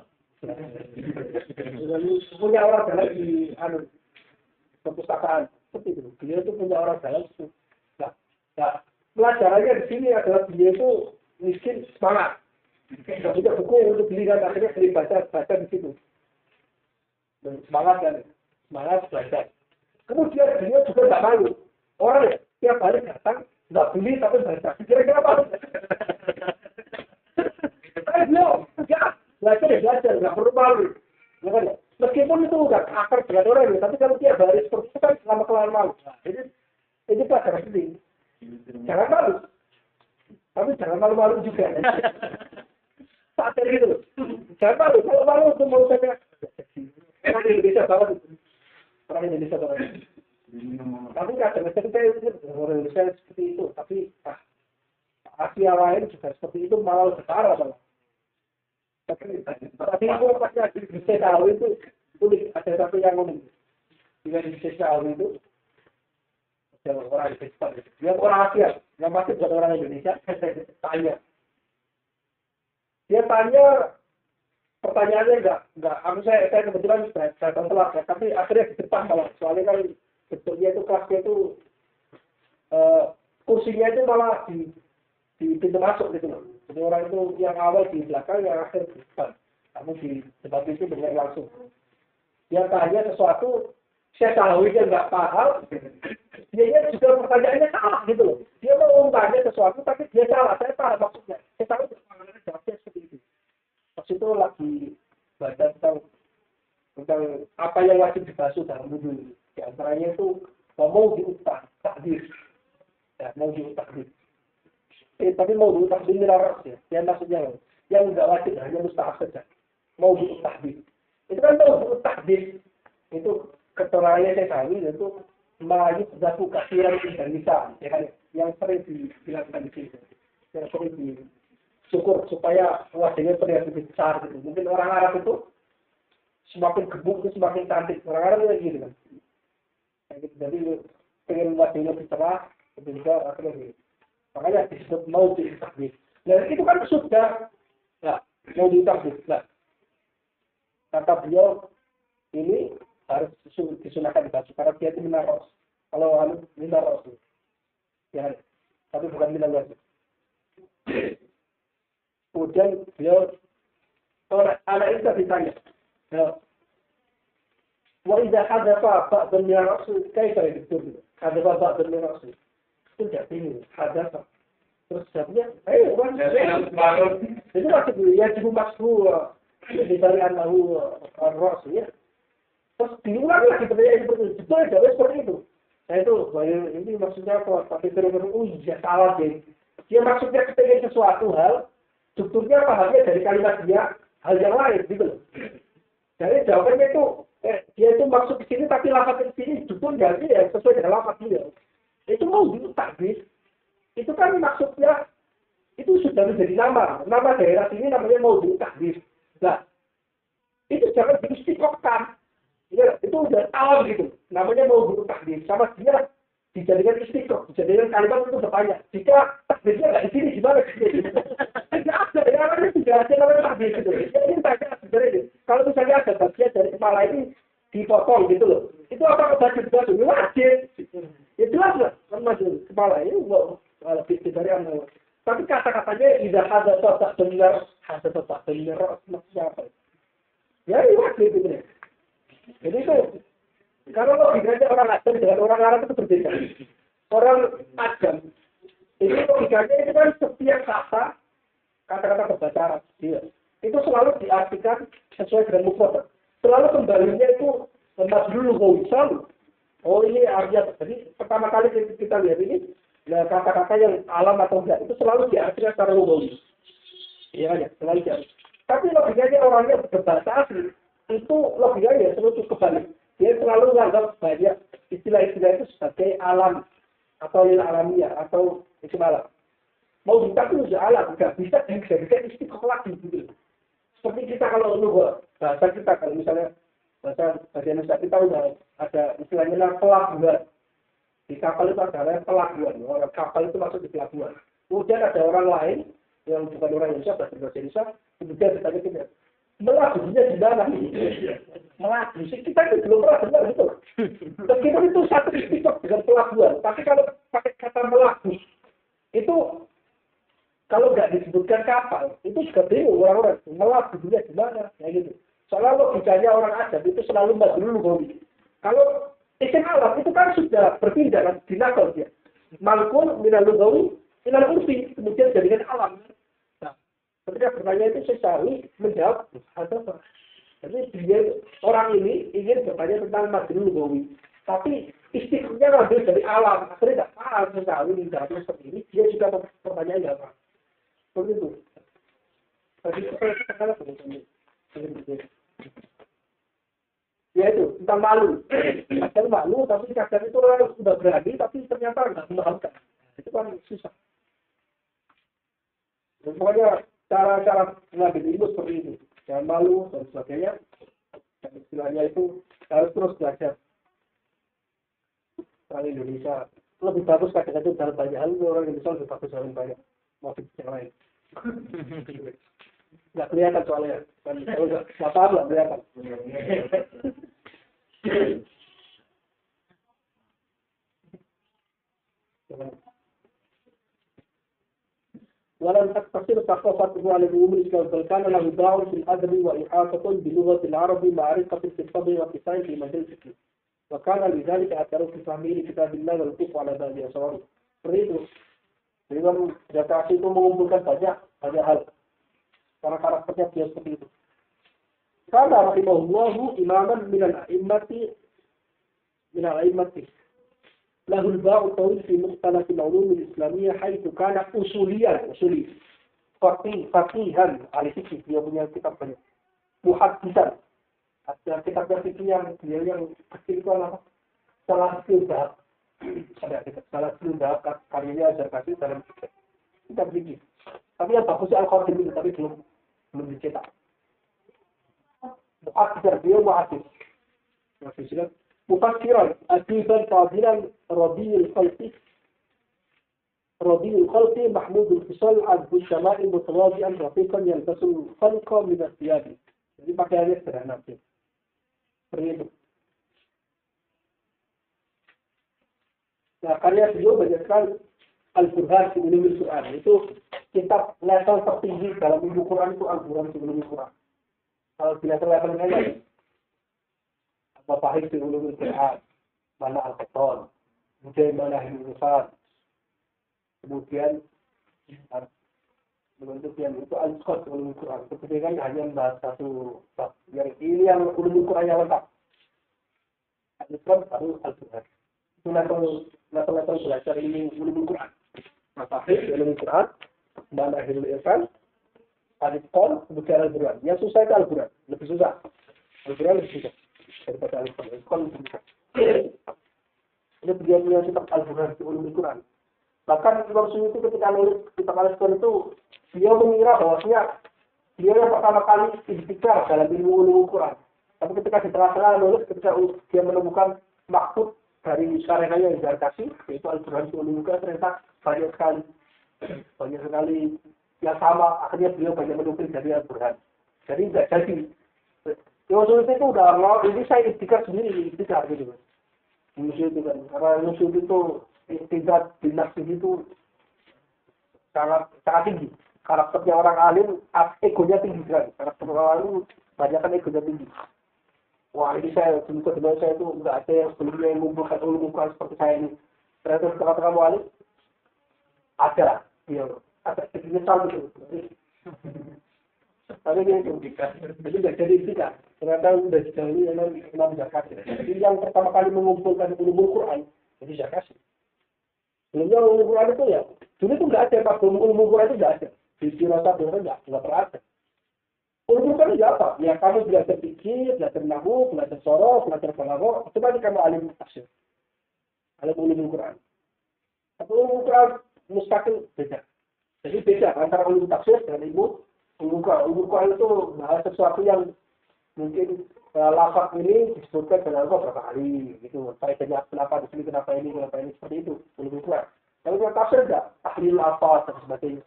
Speaker 1: Punya orang dalam di perpustakaan. Seperti itu. Beliau itu punya orang dalam. Nah, pelajarannya di sini adalah beliau itu miskin semangat. Tidak punya buku untuk beli dan akhirnya sering baca di situ. Dan semangat belajar. Kemudian beliau juga tidak malu. Orang ya, tiap hari datang nggak beli tapi baca. Kira-kira apa? Beliau belajar, nggak perlu malu. Meskipun itu udah akar dengan orang ini, tapi kalau tiap hari seperti itu kan lama-kelamaan malu. Jadi ini pelajaran penting. Jangan malu. Tapi jangan malu-malu juga. Saat itu loh. Jangan malu. Kalau malu itu mau saya. Orang Indonesia banget. Orang Indonesia banget. Tapi kadang-kadang orang Indonesia seperti itu. Tapi Asia lain juga seperti itu malah lebih parah. Tapi itu pasti bisa tahu itu unik. Ada satu yang unik. Jika bisa tahu itu orang Indonesia. Dia orang Asia. Yang masih bukan orang Indonesia. Tanya. Dia tanya pertanyaannya enggak. Saya kebetulan datang telat ya. Tapi akhirnya di depan malah. Soalnya kan bentuknya itu kelasnya itu kursinya itu malah di pintu masuk gitu loh. Jadi orang itu yang awal di belakang, yang akhir di depan. Kamu di depan itu dengar langsung. Dia tanya sesuatu, saya tahu dia nggak paham. Dia juga pertanyaannya salah gitu loh. Dia mau tanya sesuatu tapi dia salah. Saya paham maksudnya. Saya tahu jawabnya seperti itu. Pas itu lagi baca tentang apa yang wajib dibasuh dalam wudhu. Di antaranya itu mau diutang takdir. Ya, mau diutang. Tapi mau diutang di milaras ya. Yang maksudnya yang nggak wajib hanya mustahab saja. Mau diutang. Itu kan mau diutang. Itu keterangannya saya tahu itu Melayu zaku kasihan dan bisa, ya kan? Yang sering dilakukan di sini, yang sering disyukur supaya wajahnya terlihat lebih besar gitu. Mungkin orang Arab itu semakin gebuk itu semakin cantik. Orang Arab itu gitu kan. Jadi pengen wajahnya lebih cerah, lebih besar akhirnya gitu. Makanya disebut mau ditakbir. Nah itu kan sudah, ya, mau ditakbir. Nah, kata beliau ini harus disunahkan dibaca karena dia itu minaros. Kalau minaros, ya, tapi bukan minaros. Kemudian beliau, anak itu ditanya, ya, wa idza hadatha ba'd minaros, kaifa yadkur? Hadatha ba'd minaros. Itu tidak ini, hadatha. Terus jawabnya, itu maksud ya cukup maksud dari anahu ros ya. Terus diulang lagi pertanyaan seperti itu. Betul jawabnya seperti itu. Nah itu, ini maksudnya apa? Tapi iya salah deh. Dia maksudnya kepengen sesuatu hal, strukturnya pahamnya dari kalimat dia hal yang lain gitu loh. Jadi jawabannya itu, dia itu maksud ke sini tapi lafaz ke sini betul nggak sih ya sesuai dengan lafaz dia. Itu mau takbir. Itu kan maksudnya itu sudah menjadi nama daerah sini namanya mau takbir. Nah, itu jangan diistiqomkan. Ya, itu udah alam gitu. Namanya mau takbir. Sama dia dijadikan istiqom, dijadikan kalimat itu bertanya. Jika takbirnya nggak di sini gimana? Tidak ada ya, namanya tidak ada namanya takbir gitu. Jadi tanya sebenarnya kalau misalnya ada bagian dari kepala ini dipotong gitu loh. Itu apa wajib dibasuh? Wajib. Ya jelas lah, kan masuk kepala ini lebih dari anu. Tapi kata-katanya tidak ada tak benar, maksudnya apa? Ya ini wajib gitu. Jadi itu, kalau logikanya orang Adam dengan orang Arab itu berbeda. Orang Adam, itu logikanya itu kan setiap kata-kata berbahasa Arab. Iya. Itu selalu diartikan sesuai dengan mufrad. Selalu kembalinya itu madlul selalu. Oh ini artinya, jadi pertama kali kita lihat ini, nah, kata-kata yang alam atau enggak, itu selalu diartikan secara lugawi. Iya ya, selalu diartikan. Tapi logikanya orangnya berbahasa asli, itu logikanya selalu kebalik. Dia selalu menganggap banyak istilah-istilah itu sebagai alam, atau alamiah, atau istilah. Mau kita itu sudah alam, nggak bisa istiqomah lagi gitu. Seperti kita kalau bahasa kita, kalau misalnya bahasa Indonesia kita udah ada istilahnya pelabuhan. Di kapal itu adalah pelabuhan. Orang kapal itu masuk di pelabuhan. Kemudian ada orang lain yang bukan orang Indonesia, bahasa Indonesia, kemudian ditanya kita, melabuhnya di mana? Melabuh. Kita itu belum pernah dengar gitu. Meskipun itu satu istilah dengan pelabuhan, tapi kalau pakai kata melabuh, itu kalau nggak disebutkan kapal, itu juga bingung orang-orang. Melabuhnya di mana? Ya gitu. Soalnya logikanya orang Adam itu selalu madlul lugawi. Kalau isim alam itu kan sudah berpindah kan, dinakal dia. Malkun minal lugawi minal urfi, kemudian jadikan alam. Nah, ketika bertanya itu sesawi menjawab apa? Jadi dia orang ini ingin bertanya tentang madlul lugawi, tapi istiqomahnya ngambil dari alam, akhirnya tidak paham. maaf sekali di dalam seperti ini, dia juga pertanyaan nggak apa. Begitu. Tadi kita kalah ya itu tentang malu. Kadang malu, tapi kadang itu orang sudah berani, tapi ternyata nggak memaafkan. Itu kan susah. Dan pokoknya cara-cara mengambil ilmu seperti itu. Jangan malu dan sebagainya. Dan istilahnya itu harus terus belajar. Orang Indonesia lebih bagus kadang-kadang dalam banyak hal, orang Indonesia lebih bagus dalam banyak motif yang lain. Nggak kelihatan soalnya. Kan kalau nggak paham nggak kelihatan. ولم تقتصر ثقافته على العلوم الإسلامية بل كان له باع في الأدب وإحاطة بلغة العرب معرفة في الطب والقصائد في مجال الفقه وكان لذلك أثره في فهمه لكتاب الله والوقوف على ذلك أسراره. Seperti itu. Dengan Jatasi itu mengumpulkan banyak hal. Karena karakternya dia seperti itu. Karena rahimahullahu imaman minal a'immati lahul ba'u tawil fi mukhtalaf al-ulum al-islamiyah haitsu kana usuli faqihan al-fiqh. Dia punya kitab banyak muhaddisan. Ada kitabnya fikih yang kecil itu adalah salah dahab. Ada kitab salah dahab karyanya Zarkashi dalam kitab fikih. Tapi yang bagusnya Al-Qurtubi tapi belum dicetak. Muhaddis dia muhaddis. Maksudnya مفكرا أديبا فاضلا ربيع الخلق محمود الخصال عذب السماء متواضعا رفيقا يلبس الخلق من الثياب. Jadi pakaiannya sederhana. Seperti itu. Nah, karya beliau banyak sekali. Al-Burhan fi Ulumil Quran. Itu kitab level tertinggi dalam ilmu Quran itu Al-Burhan fi Ulumil Quran. Kalau di level-levelnya ya Mafahim fi Ulumil Quran, mana Al-Qattan, kemudian mana Al-Irfan, kemudian bentuk yang itu Al-Qattan Ulumil Quran. Seperti kan hanya membahas satu bab. Yang ini yang Ulumil Quran yang lengkap. Al-Qattan baru Al-Burhan. Itu level belajar ini Ulumil Quran. Mafahim Ulumil Quran, mana Al-Irfan, Al-Qattan, kemudian Al-Burhan. Yang susah itu Al-Burhan, lebih susah. Al-Burhan lebih susah. Daripada Al-Quran. Ini punya kitab Al-Burhan fi Ulumil Quran. Bahkan Imam Suyuti ketika nulis kitab Al-Quran itu dia mengira bahwasanya dia yang pertama kali ikhtikar dalam ilmu ulumul Quran. Tapi ketika di tengah-tengah nulis, ketika dia menemukan maksud dari karyanya yang Zarkashi, yaitu Al-Burhan fi Ulumil Quran, ternyata banyak sekali yang sama. Akhirnya beliau banyak menukil dari Al-Burhan. Jadi tidak jadi. Nusul itu udah ini saya ikhtikar sendiri, ikhtikar gitu. Nusul itu kan, karena nusul itu ikhtikar dinasti itu sangat tinggi. Karakternya orang alim, egonya tinggi kan. Karakter orang alim banyak kan egonya tinggi. Wah ini saya, sebelum saya itu nggak ada yang sebelumnya yang mengumpulkan ilmu seperti saya ini. Ternyata setelah kamu alim, ada. Iya, ada menyesal gitu. Tapi dia ikhtikar, jadi nggak jadi ikhtikar. Ternyata sudah didahului oleh Imam Zarkashi. Jadi yang pertama kali mengumpulkan ulumul Quran, jadi Zarkashi. Sebelumnya ulumul Quran itu ya, dulu itu nggak ada, pas ulumul Quran itu nggak ada. Di dirasa dulu nggak pernah ada. Ulumul Quran itu apa? Ya kamu belajar fikih, belajar nahwu, belajar sorof, belajar balaghah, itu berarti kamu alim tafsir, alim ulumul Quran. Tapi ulumul Quran mustaqil beda. Jadi beda antara ulumul tafsir dan ilmu ulumul Quran itu bahas sesuatu yang mungkin lafaz ini disebutkan dengan berapa kali gitu. Faedahnya kenapa di sini, kenapa ini seperti itu. Ulumul Quran. Kalau ilmu tafsir enggak, tahlil lafaz dan sebagainya.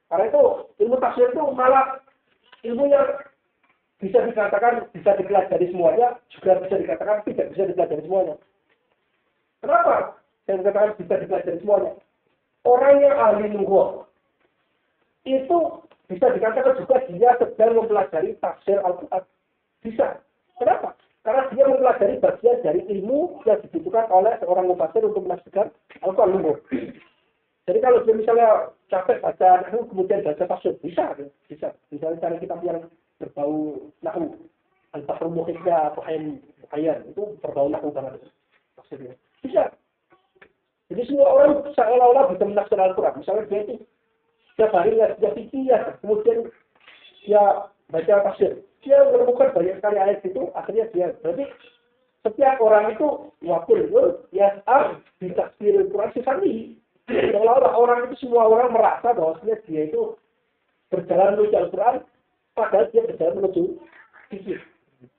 Speaker 1: Karena itu ilmu tafsir itu malah ilmu yang bisa dikatakan bisa dipelajari semuanya, juga bisa dikatakan tidak bisa dipelajari semuanya. Kenapa? Saya katakan bisa dipelajari semuanya. Orang yang ahli lugha itu bisa dikatakan juga dia sedang mempelajari tafsir Al-Quran. Bisa. Kenapa? Karena dia mempelajari bagian dari ilmu yang dibutuhkan oleh seorang mufassir untuk menafsirkan Al-Quran. Jadi kalau dia misalnya capek baca nahwu kemudian baca tafsir, bisa. Misalnya cari kitab yang berbau nahwu, Al-Bahrul Muhitnya atau Hayyan itu berbau nahwu banget tafsirnya. Bisa. Jadi Jadi semua orang seolah-olah bisa menafsir Al-Quran. Misalnya dia itu setiap hari dia fikih ya, kemudian dia baca tafsir. Dia menemukan banyak sekali ayat itu, akhirnya dia berarti setiap orang itu wakil ya di tafsir Al-Quran sisani. Seolah-olah orang itu semua orang merasa bahwa dia itu berjalan menuju Al-Quran, padahal dia berjalan menuju fikih.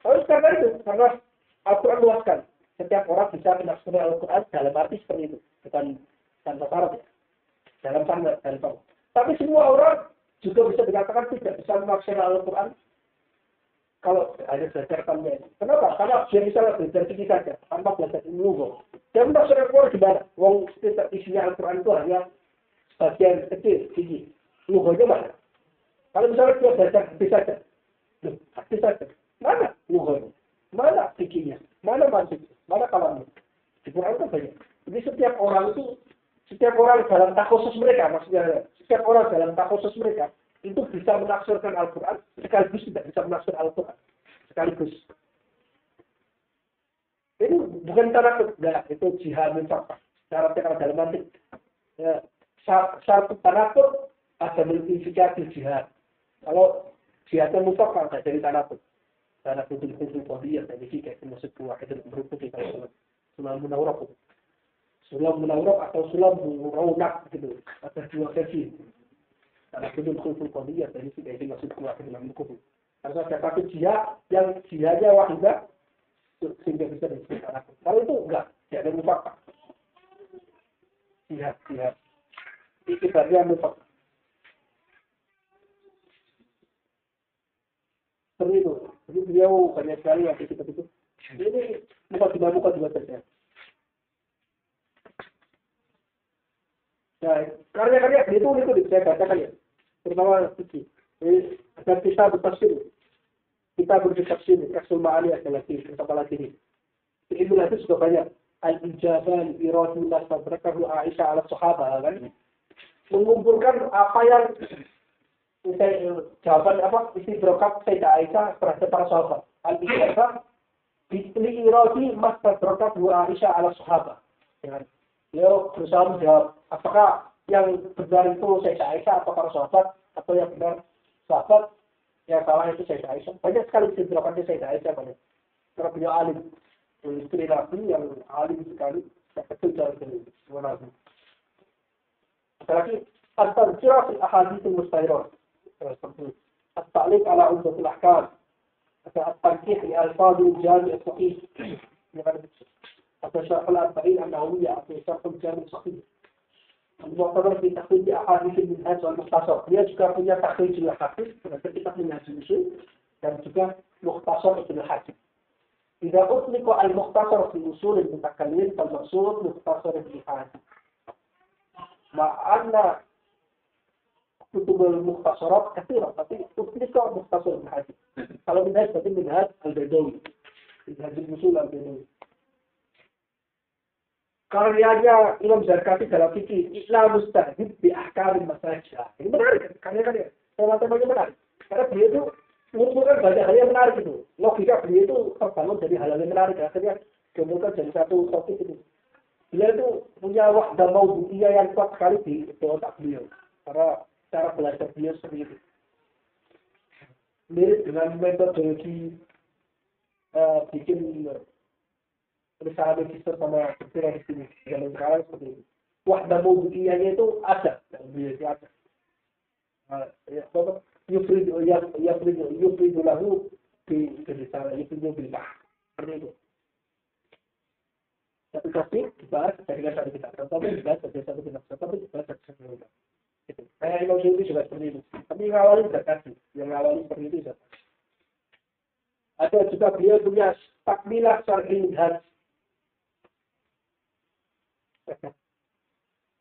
Speaker 1: Tapi karena itu, karena Al-Quran luaskan. Setiap orang bisa menafsir Al-Quran dalam arti seperti itu. Bukan tanpa syarat ya. Dalam sangat. Tapi semua orang juga bisa dikatakan tidak bisa menafsir Al-Quran kalau ada belajar tamnya. Kenapa? Karena dia bisa belajar fikih saja, tanpa belajar ilmu. Dia menafsir Al-Quran gimana? Wong isinya Al-Quran itu hanya sebagian kecil, fikih. Lugonya mana? Kalau misalnya dia belajar fikih saja. Fikih saja. Mana lugonya? Mana fikihnya? Mana maksudnya? Mana kalamnya? Di Quran itu banyak. Jadi setiap orang dalam takhusus mereka, maksudnya setiap orang dalam takhusus mereka itu bisa menafsirkan Al-Quran, sekaligus tidak bisa menafsir Al-Quran. Sekaligus. Ini bukan tanakut, enggak. Itu jihad mutlak. Syaratnya dalam mantik. Ya, syarat tanakut ada mengidentifikasi jihad. Kalau jihadnya mutlak, enggak jadi tanakut. Karena betul-betul kodiyah dari kayak termasuk keluar itu berikut kalau sulam munawraq atau sulam munawnak gitu ada dua versi. Karena betul-betul kodiyah dari kayak termasuk keluar itu dalam buku. Karena ada satu jihad yang jihadnya wahidah sehingga bisa disebut anak. Kalau itu enggak, tidak ada mufakat. Jihad. Itu tadi yang mufakat. Seperti itu. Jadi beliau banyak sekali yang seperti itu. Ini muka dua saja. Nah, karya-karya itu saya bacakan ya. Terutama fikih. Ini ada kita bertafsir. Kita bertafsir. Rasul Ma'ali ada lagi. Apa lagi ini? Ilmu itu sudah banyak. Al-Ijaban, Iradullah, Fabrakahu, Aisyah, Al-Sahabah. Kan? Mengumpulkan apa yang jawaban istidrokat Sayyidah Aisyah terhadap para sahabat. Al-Ijabah Bitli iradi mas tadrokat dua Aisyah ala sahabat. Beliau berusaha menjawab apakah yang benar itu Sayyidah Aisyah atau para sahabat, atau yang benar sahabat, yang salah itu Sayyidah Aisyah. Banyak sekali istidrokatnya Sayyidah Aisyah banyak. Karena beliau alim. Istri Nabi yang alim sekali. Saya kecil dari Nabi. Apalagi Al-Tarjirah fil Ahadithul Mustahirah. التعليق على عمدة الأحكام التنكيح لألفاظ الجامع الصحيح شرح الأربعين النووية شرح الجامع الصحيح المعتبر في تخريج أحاديث المنهاج والمختصر dia juga punya takhrij al-hadis ketika minhaj al-usul dan juga mukhtasar al-hadis. إذا أطلق المختصر في أصول المتكلم فالمقصود مختصر الحديث مع أن كتب المختصرات كثيرة tapi تطلق مختصر الحديث. Kalau minhaj berarti minhaj al-Baidawi, minhaj al-usul al-Baidawi. Karyanya Imam Zarkashi dalam fikih Islam mustahid bi ahkam masajid. Ini menarik karya-karya. Tema-temanya menarik. Karena beliau itu mengumpulkan banyak hal yang menarik itu. Logika beliau itu terbangun dari hal yang menarik. Akhirnya kemudian jadi satu topik itu. Beliau itu punya wahdah maudhu'iyah yang kuat sekali di otak beliau. Karena cara belajar beliau seperti itu. Mirip dengan metodologi bikin risalah magister sama dokter di sini. Dalam sekarang seperti itu. Wahdah maudhu'iyahnya itu ada. Beliau itu ada. Yufridu lahu di risalah yufridu billah. Seperti itu. Satu topik dibahas dari satu kitab. Tapi dibahas dari satu kitab. Tapi dibahas dari satu kitab. Itu. Kayak Imam Syukri juga seperti itu. Tapi yang awalnya sudah kasih. Yang awalnya seperti itu sudah. Ada juga beliau punya takmilah syar'i minhaj.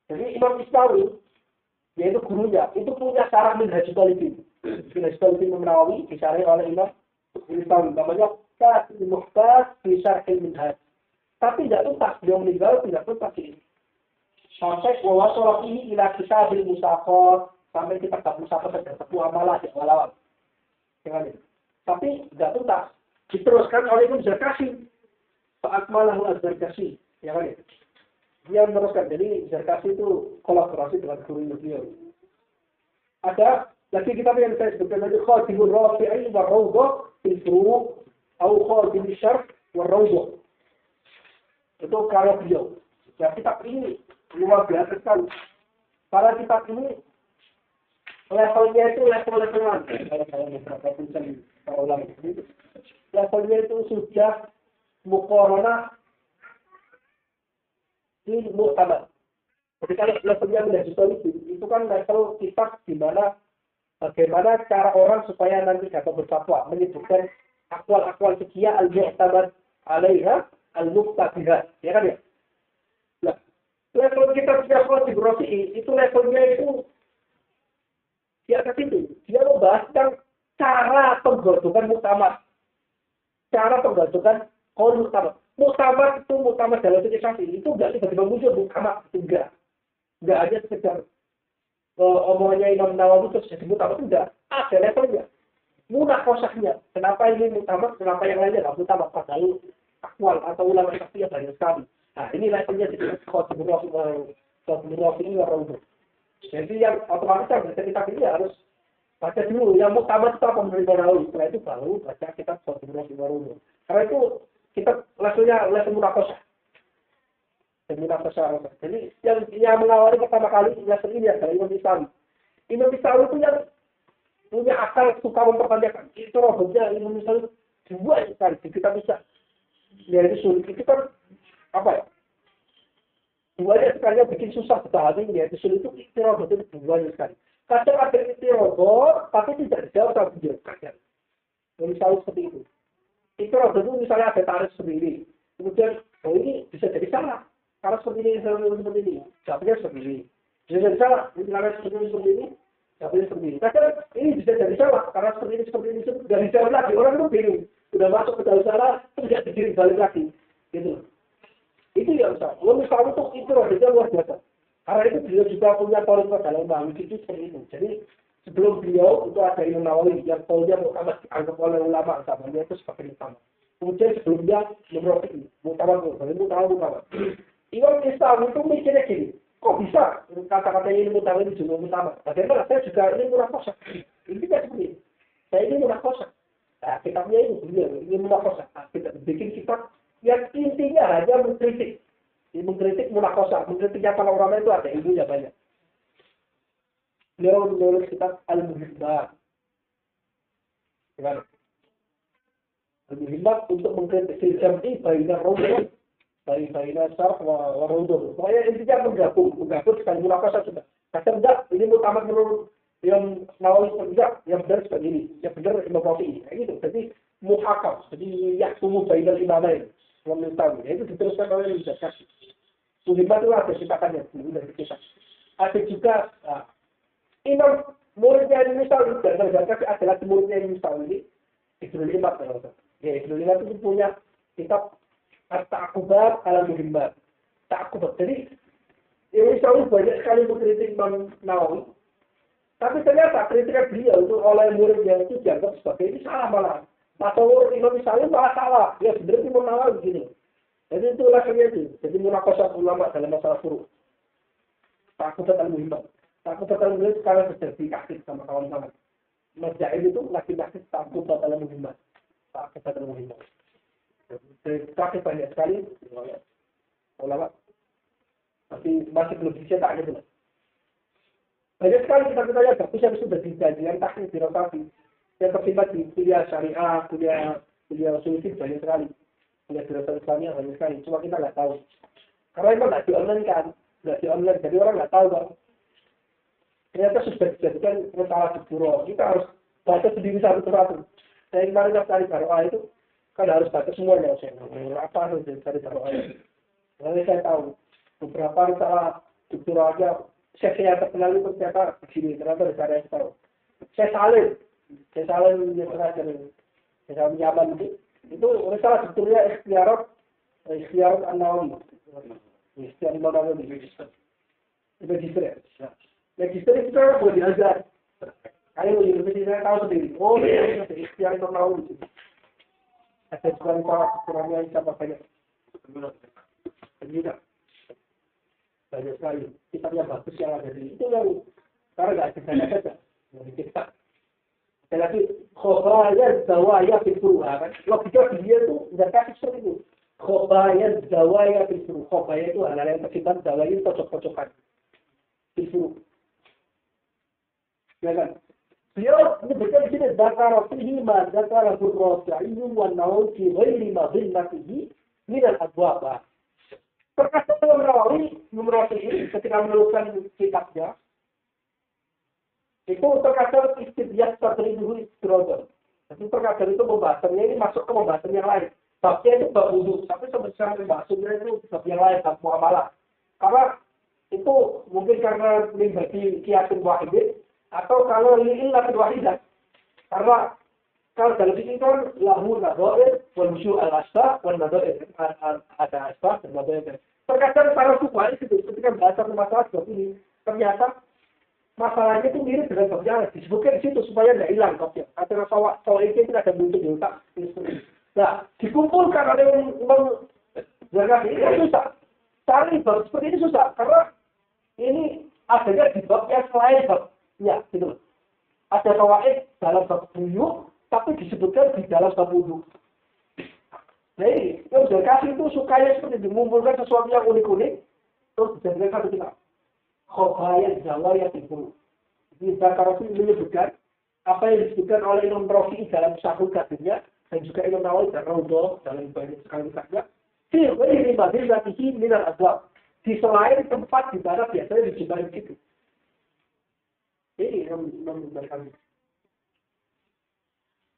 Speaker 1: Jadi Imam Isnawi, yaitu gurunya, itu punya syarah minhaj talibin. Minhaj talibin Nawawi disyarah oleh Imam Isnawi. Namanya Kafi Muhtas fi Syarhil Minhaj. Tapi tidak tuntas, beliau meninggal tidak tuntas ini. Sampai wawasolah ini ila kisabil musafat, sampai kita tak musafat saja, satu amalah yang awal-awal. Tapi tidak tuntas. Diteruskan oleh Imam Zarkashi. Fa'akmalahu az-Zarkashi. Ya kan? Dia meneruskan. Jadi Zarkashi itu kolaborasi dengan guru beliau. Ada lagi kitab yang saya sebutkan tadi, Khatibur Rafi'i wa Rawdah fil Furu' atau Khatibur Syarh wa Rawdah. Itu karya beliau. Ya, kitab ini luar biasa sekali. Karena kitab ini levelnya itu level-levelan. Levelnya itu sudah muqaranah di mu'tamad. Jadi kalau levelnya menjadi solid, itu kan level kitab di mana bagaimana cara orang supaya nanti dapat berfatwa menyebutkan akwal-akwal fikih al-mu'tamad alaiha al-muqtabihat. Ya kan ya? Nah, level kitab Khatib Rafi'i itu levelnya itu di atas itu. Dia membahas tentang cara penggodokan muktamad. Cara penggodokan qaul muktamad. Muktamad itu muktamad dalam fikih Syafi'i itu enggak tiba-tiba muncul muktamad, enggak. Enggak aja sekedar omongannya Imam Nawawi terus jadi muktamad, enggak. Ada levelnya. Munaqashahnya. Kenapa ini muktamad, kenapa yang lainnya enggak muktamad? Padahal akwal atau ulama Syafi'i banyak sekali. Nah, ini levelnya di Khatib Rafi'i wa Rawdah. Jadi yang otomatis yang baca kitab ini harus baca dulu. Yang muktamad itu apa menurut Nawawi. Setelah itu baru baca kitab Khatib Rafi'i wa Rawdah. Karena itu kita level munaqashah. Jadi yang mengawali pertama kali level ini adalah Imam Islam. Imam Islam itu yang punya akal suka mempertanyakan. Itu robotnya Imam Islam dua sekali. Kita bisa. Ya itu sulit. Itu kan apa ya? Duanya sekali bikin susah dipahami. Ya itu sulit itu robot itu duanya sekali. Kadang ada robot tapi tidak dijawab sama beliau. Kadang. Misalnya seperti itu. Itu robot itu misalnya ada tarif sendiri. Kemudian, oh ini bisa jadi salah. Karena seperti ini, jawabnya seperti ini. Bisa jadi salah. Misalnya seperti ini, jawabnya seperti ini. Kadang ini bisa jadi salah. Karena seperti ini. Dari jawab lagi. Orang itu bingung. Sudah masuk ke dalam salah, tidak dikirim balik lagi. Gitu. Itu yang salah. Misalnya itu robotnya luar biasa. Karena itu beliau juga punya kualitas dalam memahami itu seperti itu. Jadi, sebelum beliau itu ada Imam Nawawi yang taunya muktamad dianggap oleh ulama zamannya itu sebagai utama. Kemudian sebelumnya Rafi'i, muktamad. Imam Islam itu mikirnya gini, kok bisa kata-kata ini mutawal ini juga utama? Bagaimana saya juga ini munaqashah. Ini tidak seperti ini. Saya ini munaqashah. Nah, kitabnya ini munaqashah. Nah, kita bikin kitab yang intinya hanya mengkritik. Mengkritik munaqashah, mengkritiknya para ulama itu ada ilmunya banyak. Beliau menulis kitab Al-Muhimmat. Al-Muhimmat untuk mengkritik jam'i baina rawdah baina syarh wa rawdah. Pokoknya intinya menggabung sekali munaqashah sudah. Kadang enggak, ini muktamad menurut yang Nawawi enggak, yang benar seperti ini, yang benar Imam Rafi'i. Kayak gitu. Jadi muhakam, jadi yahkumu bainal imamain. Itu diteruskan oleh Imam Zarkashi. Muhimmat itu ada citakannya, dari kisah. Ada juga Imam muridnya Imam Syafi'i dan Zarkashi adalah muridnya Imam Syafi'i. Ibnu Limat. Ya, Ibnu Limat itu punya kitab At-Ta'qubat al-Muhimmat. Ta'qubat. Jadi Imam Syafi'i banyak sekali mengkritik Imam Nawawi. Tapi ternyata kritikan beliau itu oleh muridnya itu dianggap sebagai ini salah malah. Atau Imam Syafi'i malah salah. Ya sebenarnya Imam Nawawi begini. Jadi itu levelnya itu. Jadi munaqashah ulama dalam masalah furu'. Ta'qubat al-Muhimmat. Ta'qubat al-Muhimmat sekarang terjadi aktif sama kawan-kawan. Mas Jaid itu lagi aktif Ta'qubat al-Muhimmat. Ta'qubat al-Muhimmat. Tapi banyak sekali ulama masih belum dicetak gitu. Banyak sekali kita yang bagus yang sudah dijanjikan takdir birokrasi yang terlibat di kuliah syariah, kuliah usul banyak sekali, kuliah birokrasi Islamiyah banyak sekali. Cuma kita nggak tahu karena itu nggak di online jadi orang nggak tahu kan. Ternyata sudah dijadikan masalah di bureau. Kita harus baca sendiri satu-satu. Saya kemarin cari baroah itu kan harus baca semuanya. Apa harus cari baroah? Lalu saya tahu beberapa masalah strukturalnya. Saya terkenal itu ternyata begini, ternyata saya tahu. Saya salin yang terakhir, saya Yaman itu masalah strukturnya ikhtiarat an-Nawawi. Ikhtiarat an-Nawawi. Register itu kan boleh diajar. Kalau universitas saya tahu sendiri. Oh, ikhtiarat an-Nawawi. Ada juga masalah strukturalnya sama banyak. Tidak. banyak sekali kitab yang bagus yang ada di itu yang karena nggak ada saja dari kita. Dan lagi khobayat zawaya fitruha kan logika dia tuh nggak kasih seperti itu. Khobayat zawaya fitruha, khobayat itu hal-hal yang bersifat zawaya itu pojok-pojokan fitruha. Ya kan? Beliau menyebutkan di sini zakara fihi ma zakara burrasa'i wa nawawi fi ghairi madhinnatihi min al-abwab. Terkata Imam Nawawi ini ketika menuliskan kitabnya itu terkadang istidlal terlihat istidlal. Jadi terkadang itu pembahasannya ini masuk ke pembahasan yang lain. Babnya itu bab wudhu, tapi sebenarnya pembahasannya itu bab yang lain, bab muamalah. Karena itu mungkin karena melibatkan kiasun wahid atau kalau lillatil wahidah. Karena kalau dalam fikih kan lahu nadhair wal musyu al asbab wal nadhair ada asbab dan nadhair. Terkadang para fuqaha itu ketika bahasa masalah bab ini ternyata masalahnya itu mirip dengan bab yang disebutkan di situ supaya tidak hilang babnya. Karena soal itu ada bentuk di otak. Nah, dikumpulkan ada yang menjaga ini susah. Cari bab seperti ini susah karena ini adanya di bab yang selain bab. Ya, gitu. Ada fawaid dalam bab buyuk, tapi disebutkan di dalam bab wudu. Nah ini, yang sudah kasih itu sukanya seperti mengumpulkan sesuatu yang unik-unik, terus dijadikan satu kitab. Khobayat zawaya itu. Jadi Zakarafi menyebutkan apa yang disebutkan oleh Imam Rafi'i dalam Syarhul Qadirnya dan juga Imam Nawawi dan Raudhah dalam banyak sekali kitabnya. Ini madhilatihi minal adwab. Di selain tempat di mana biasanya dijumpai di situ. Ini yang memberikan.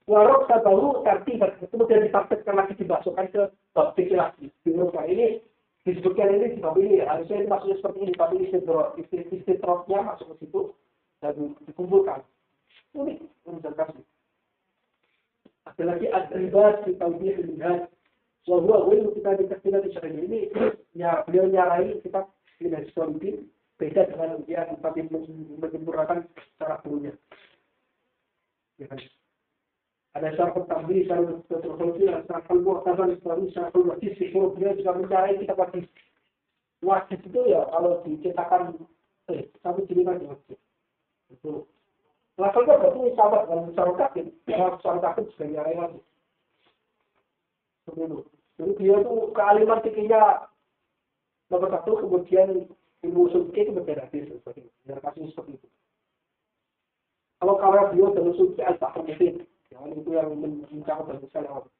Speaker 1: Warok sabahu tertibat, kemudian ditafsirkan lagi dimasukkan ke bab fikih lagi. Ini disebutkan ini di bab ini, harusnya ini maksudnya seperti ini, tapi istidrotnya masuk ke situ dan dikumpulkan. Ini menjelaskan. Ada lagi ad-ribas di tauhid al-minhaj. Wahwa wajib kita dikasihkan di syariah ini, ya beliau nyarai kita minhaj solihin beda dengan dia tapi menyempurnakan cara gurunya. Ya kan? Ada syarhul tahbir, syarhul tafsir, syarhul mu'tazal, syarhul wajib, syarhul dia juga mencari kita wajib. Wajib itu ya kalau dicetakan satu jilidan wajib. Itu. Langsungnya berarti sahabat dalam syarhul tahbir, syarhul tahbir juga nyarai wajib. Seperti itu. Jadi dia itu kealiman fikihnya nomor satu, kemudian ilmu usul fikih itu berbeda seperti itu. Kasus seperti itu. Kalau dia dalam usul fikih al-bahar mufid. Yang itu yang mencakup banyak sekali orang.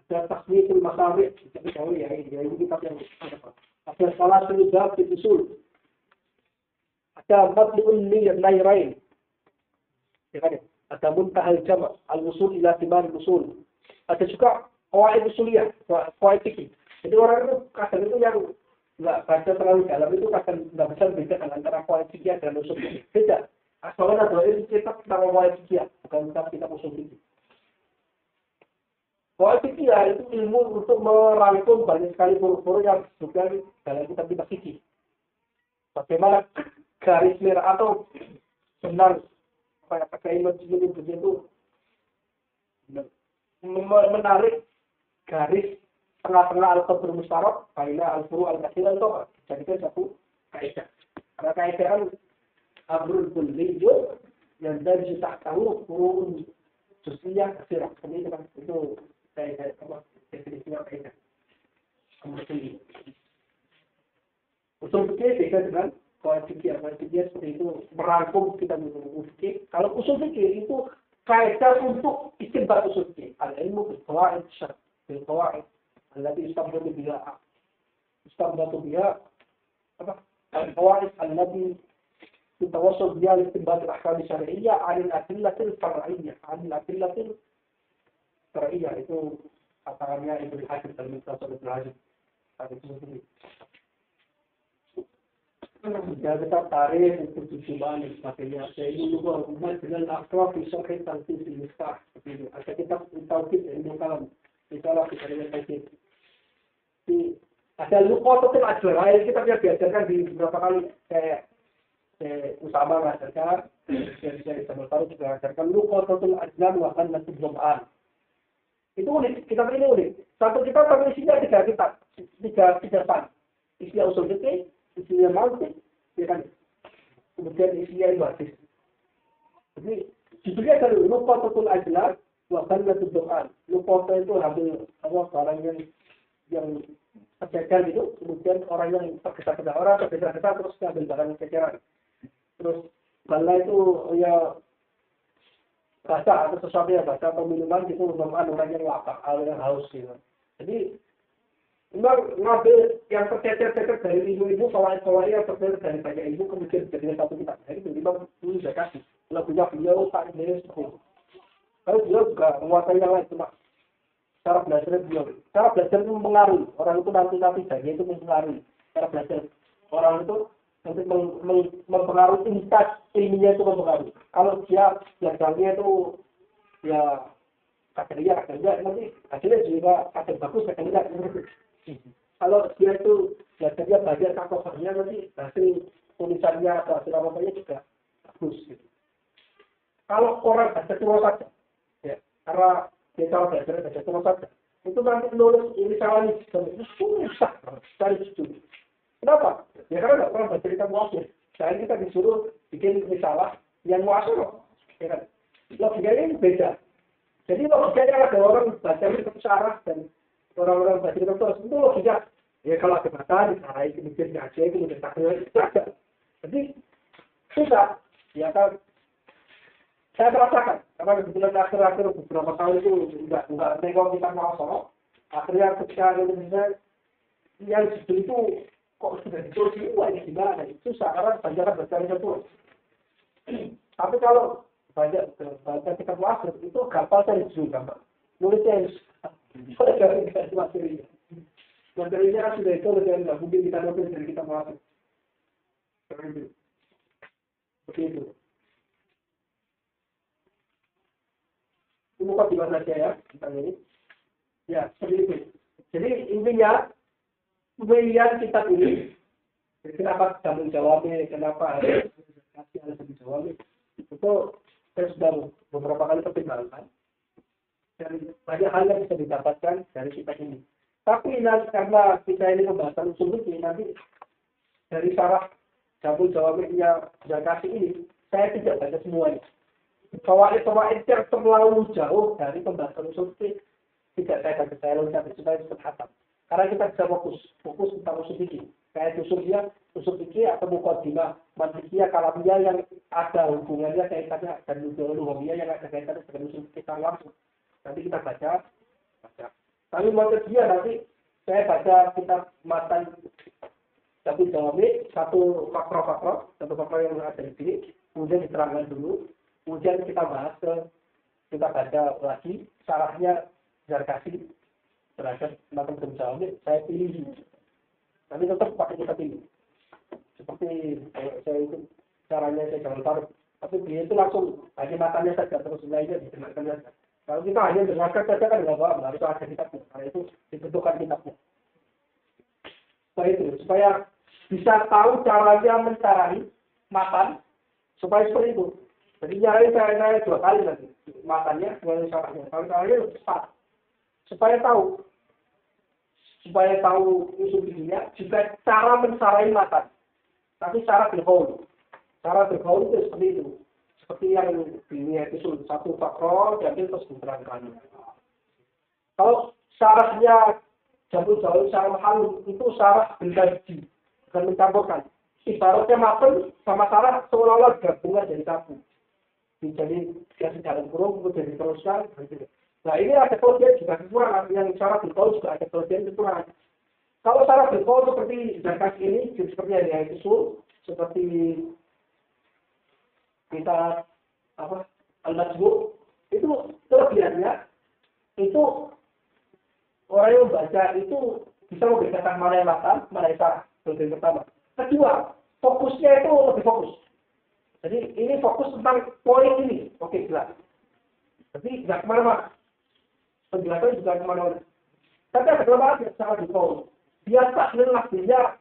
Speaker 1: Ada tasmiyul masawi, jadi tahu ya ini kitab yang ada salah satu bab di usul. Ada matlu'un nayrain. Ya kan? Ada muntahal jama' al-usul ila timar usul. Ada juga qawaid usuliyah, qawaid fikih. Jadi orang itu kadang itu yang nggak baca terlalu dalam itu kadang nggak bisa membedakan antara qawaid fikih dan usul fikih. Beda. Asalnya ada itu kitab tentang qawaid fikih, bukan kitab usul fikih. Qawaid fikih itu ilmu untuk merangkum banyak sekali huruf-huruf yang disebutkan dalam kitab-kitab fikih. Bagaimana garis merah atau benar pakai menyebutnya itu menarik garis tengah-tengah al-qadr musyarak baina al-furu' al-katsirah itu jadikan satu kaidah. Karena kaidah kan amrul kulliyun yang dari tahtahu furu'un juz'iyyah katsirah. Ini kan itu kaidah apa definisinya kaidah. Kemudian usul fikih beda dengan qawaid fikih. Qawaid fikih seperti itu merangkum kita usul fikih. Kalau usul fikih itu kaidah untuk istinbat usul fikih. Al-ilmu bil qawaid syar'i bil qawaid allati istinbatu biha apa? Al-qawaid allati تتوصل بها لاستنباط الاحكام الشرعيه عن الادله الفرعيه itu katanya Ibnu Hajar dalam Mukhtasar Ibnu Hajar. Ya kita tarik untuk tujuan dan sebagainya. Saya ini juga hubungan dengan akrab di syarh tanfis al-miftah. Ada kitab tauhid ilmu kalam. Itulah kita dengan tauhid. Ada luqatul ajrain kita diajarkan di beberapa kali kayak Usama mengajarkan, saya Ismail Farouk juga mengajarkan luqatul ajlan wa qannatul jam'an. Itu unik, kitab ini unik. Satu kitab tapi isinya tiga kitab, tiga bab. Isinya usul fikih, isinya mantik, ya kan? Kemudian isinya itu hadis. Jadi judulnya dari lupa betul ajlar, bahkan satu doa. Lupa itu hamil barang yang tercecer gitu. Kemudian orang yang tergesa-gesa terus ngambil barang ceceran. Terus bala itu ya baca atau sesuatu yang baca atau minuman gitu merupakan orang yang lapar, orang yang haus gitu. Jadi memang ngambil yang tercecer-cecer dari ibu-ibu, kawan-kawan yang tercecer dari banyak ibu kemudian jadinya satu kitab. Jadi memang dulu saya kasih. Kalau punya beliau tak ini seperti itu. Kalau beliau juga menguasai yang lain cuma cara belajar beliau. Cara belajar itu mempengaruhi orang itu nanti jadi itu mempengaruhi cara belajar orang itu nanti mempengaruhi insight ilmiah itu mempengaruhi. Kalau dia belajarnya itu ya kadang-kadang nanti hasilnya juga kadang bagus kadang-kadang. Kalau dia itu belajarnya banyak kakosannya nanti hasil tulisannya atau hasil apa-apanya juga bagus gitu. Kalau orang baca cuma saja, ya, karena dia cara belajar baca cuma saja, itu nanti nulis ini salah ini, itu susah cari judul. Kenapa? Ya karena nggak pernah baca kitab muasir. Sekarang kita disuruh bikin risalah yang muasir, ya kan? Logikanya ini beda. Jadi logikanya ada orang baca kitab syarah dan orang-orang baca kitab terus itu logika. Ya kalau ada baca disarai kemudian ngaji kemudian takdir itu ada. Jadi susah, ya kan? Saya merasakan, karena kebetulan akhir-akhir beberapa tahun itu enggak nengok kita mau akhirnya ketika Indonesia yang judul itu kok sudah ditulis ini gimana? Susah karena banyak baca itu. Tapi kalau baca kitab muasir itu gampang saya jujur gampang. Nulisnya materinya kan sudah itu dan nggak mungkin kita nulis dari kitab muasir. Begitu. Buka di mana saja ya tentang ini. Ya, seperti itu. Jadi intinya pemilihan kitab ini, kenapa tanggung jawabnya, kenapa harus dijawabnya, itu saya sudah beberapa kali pertimbangkan dan banyak hal yang bisa didapatkan dari kitab ini. Tapi nanti karena kita ini pembahasan usul fikih nanti dari syarah tanggung jawabnya Zakasi ini, saya tidak baca semuanya. Fawaid-fawaid yang terlalu jauh dari pembahasan usul fikih tidak saya baca, saya loncat supaya cepat hatam. Karena kita bisa fokus tentang usul fikih. Kayak usul fikih atau mukadimah, mantikiyah, kalamiyah yang ada hubungannya kaitannya dan lughawiyah yang ada kaitannya dengan usul fikih langsung. Nanti kita baca. Tapi mantikiyah nanti saya baca kitab matan tapi jawabnya satu faktor yang ada di sini, kemudian diterangkan dulu. Kemudian kita baca lagi syarahnya Zarkasi terhadap matan penjawabnya, saya pilih. Tapi tetap pakai kita pilih. Seperti saya itu caranya saya jangan taruh. Tapi dia itu langsung hanya matanya saja terus lainnya didengarkan saja. Kalau kita hanya dengarkan saja kan nggak apa-apa, harus ada kitabnya. Karena itu dibentukkan kitabnya. Supaya bisa tahu caranya mencari matan supaya seperti itu. Jadi nyari saya 2 kali lagi matanya dengan syarahnya. Kalau caranya lebih cepat. Supaya tahu usul fikihnya juga cara mensarai matan. Tapi cara berkaul. Cara berkaul itu seperti itu. Seperti yang ini itu satu faktor jadi terus diterangkan. Kalau syarahnya jauh syarah mahal itu syarah benda-benda dan mencampurkan. Ibaratnya matan sama syarah seolah-olah gabungan jadi satu. Jadi yang sejalan kurung kemudian diteruskan. Nah ini ada kelebihan juga kekurangan. Yang cara berkaul juga ada kelebihan kekurangan. Kalau cara berkaul seperti Zakasi ini, seperti yang itu, seperti kita al-majmu' itu kelebihannya itu orang yang membaca itu bisa membedakan mana yang matan, mana yang syarah. Yang pertama. Kedua, fokusnya itu lebih fokus. Jadi ini fokus tentang poin ini. Oke, jelas. Jadi nggak kemana-mana. Penjelasan juga kemana-mana. Tapi ada kelemahan yang sangat dikau. Dia taklil lafzinya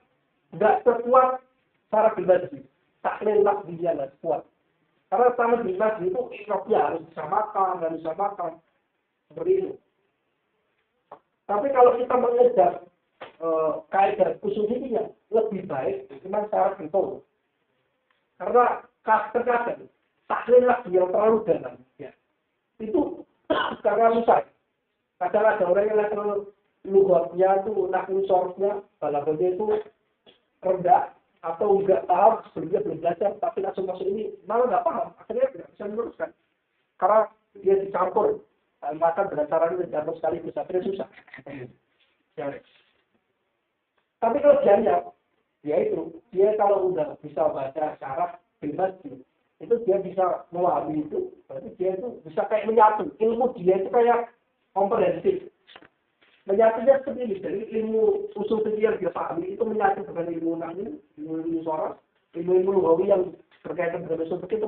Speaker 1: nggak sekuat cara pribadi. Taklil lafzinya nggak kuat. Karena sama pribadi itu ikrofnya harus disamakan, nggak disamakan. Seperti itu. Tapi kalau kita mengejar kaidah usul fikihnya lebih baik dengan cara bertolak. Karena terkadang tahlil yang terlalu dalam, ya. Itu karena susah. Kadang ada orang yang level lughatnya itu, nahwu sorofnya, balaghahnya itu rendah atau enggak paham sebelumnya belum belajar, tapi langsung masuk ini malah nggak paham, akhirnya tidak bisa meneruskan. Karena dia dicampur maka dengan caranya dicampur sekali bisa susah. Ya. Tapi kelebihannya, yaitu dia kalau udah bisa baca syarah bebas, itu dia bisa memahami itu, berarti dia itu bisa kayak menyatu, ilmu dia itu kayak komprehensif. Menyatunya seperti ini, dari ilmu usul fikih yang dia pahami itu menyatu dengan ilmu nahwu, ilmu soraf, ilmu lughawi yang berkaitan dengan usul fikih itu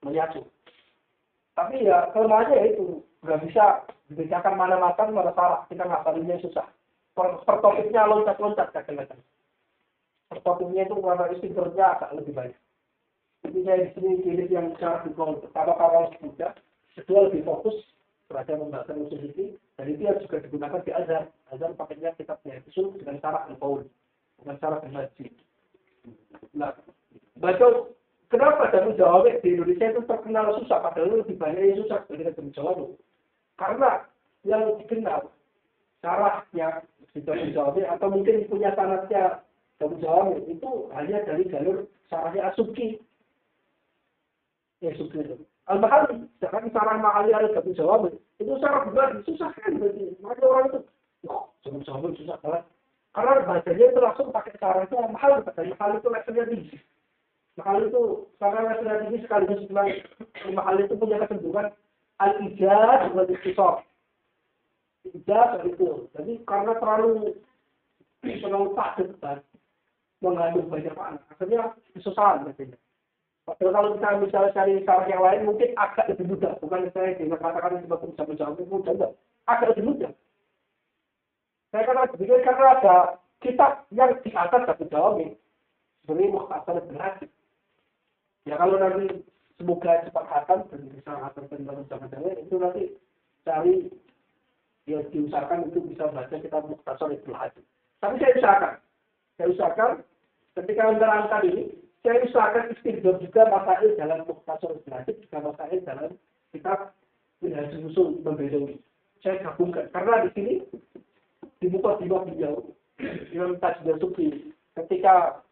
Speaker 1: menyatu. Tapi ya kelemahannya itu nggak bisa dibedakan mana matan mana salah, kita ngapalinnya susah. Pertopiknya loncat-loncat kadang-kadang. Pertopiknya itu warna istiqornya agak lebih banyak. Jadi saya di sini pilih yang cara dikol, pertama kawal muda, kedua lebih fokus pada membahas usul fikih, dan itu juga digunakan di azhar. Azhar pakainya kitabnya usul dengan cara al-qaul, dengan cara berhaji. Nah, baca kenapa jamu jawab di Indonesia itu terkenal susah, padahal lebih banyak yang susah dari jamu jawab. Karena yang dikenal syaratnya di jamu jawab atau mungkin punya sanadnya jamu jawab itu hanya dari jalur syaratnya asuki. Ya suki itu. Al-Mahali, sedangkan sarah mahali ada jamu jawab itu syarat berat, susah kan berarti. Maka orang itu, jamu jawab susah banget. Karena bahasanya itu langsung pakai syaratnya mahal, katanya mahal itu levelnya tinggi. Mahal itu karena levelnya tinggi sekaligus mahal itu punya kecenderungan al-ijaz dan ikhtisar. Ijaz itu. Jadi karena terlalu padat dan mengandung banyak makna, akhirnya kesusahan katanya. Padahal kalau kita misalnya cari cara yang lain mungkin agak lebih mudah, bukan saya katakan sebagai jamu jawab itu mudah, enggak. Agak lebih mudah. Saya katakan begitu karena ada kitab yang di atas jamu jawab sebenarnya Mukhtasar Al-Hadis. Ya kalau nanti semoga cepat hatam dan bisa hatam dan jangan itu nanti cari ya diusahakan itu bisa baca kitab Mukhtasar Al-Hadis. Tapi saya usahakan ketika menerangkan ini, saya usahakan istidlal juga masail dalam Mukhtasar Al-Hadis juga masail dalam kitab Minhaj Usul Membedoi. Saya gabungkan karena di sini di muka beliau Imam Tajuddin Subki ketika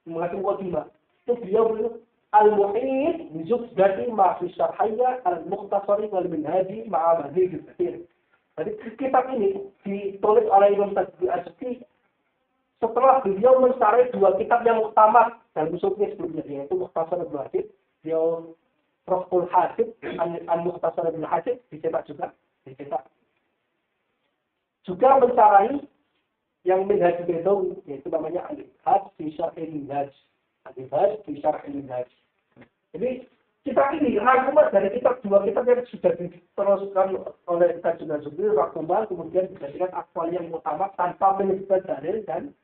Speaker 1: mengatur mukadimah itu beliau al-muhit bizubdati ma fi syarhiyya al-mukhtasari wal minhaji ma'a mazid al-kathir. Jadi kitab ini ditulis oleh Imam Tajuddin Subki setelah beliau mensyarah dua kitab yang utama dalam usulnya sebelumnya, yaitu Mukhtasar Al-Hadis, beliau Raf'ul Hadis, Al-Mukhtasar Al-Hadis dicetak juga. Juga mensyarahi yang Minhaj Bedawi, yaitu namanya Al-Ibhaj fi Syarhil Minhaj. Al-Ibhaj fi Syarhil Minhaj. Jadi kitab ini rangkuman dari dua kitab yang sudah diteruskan oleh Tajuddin Subki, rangkuman kemudian dijadikan akwal yang utama tanpa menyebut dalil dan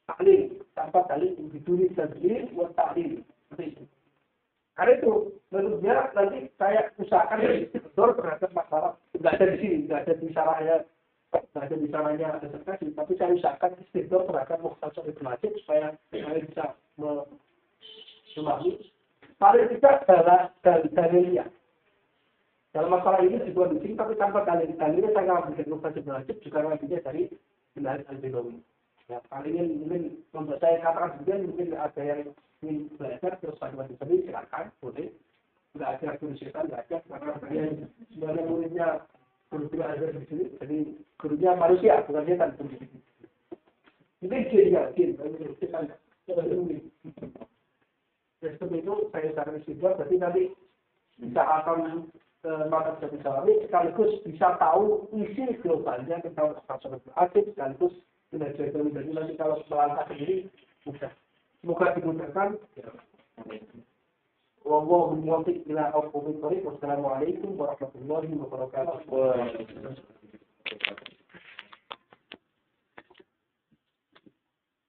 Speaker 1: taklil, tanpa dalil biduni tadlil wa taklil. Seperti itu. Karena itu menurutnya nanti saya usahakan betul terhadap masalah tidak ada di sini, tidak ada di syarahnya, tidak ada di syarahnya disertasi, tapi saya usahakan istidlal terhadap Mukhtasar Al-Hadis supaya saya bisa memahami paling tidak dalilnya. Dalam masalah ini juga di sini, tapi tanpa dalilnya saya nggak bisa Mukhtasar Al-Hadis juga ngambilnya dari Minhaj Al-Bedawi. Ya, kali ini mungkin untuk saya katakan juga mungkin ada yang ingin belajar terus pada sendiri silakan boleh, nggak ada kerusuhan nggak ada karena kalian sebenarnya muridnya guru ada di sini, jadi gurunya manusia bukan setan di sini. Mungkin kita seperti itu saya saran juga, berarti nanti bisa akan mata bisa disalami sekaligus bisa tahu isi globalnya tentang masalah aktif sekaligus tidak jadi nanti kalau melangkah sendiri mudah. Semoga dimudahkan. Wallahu muwaffiq ila aqwamit thoriq. Wassalamualaikum warahmatullahi wabarakatuh.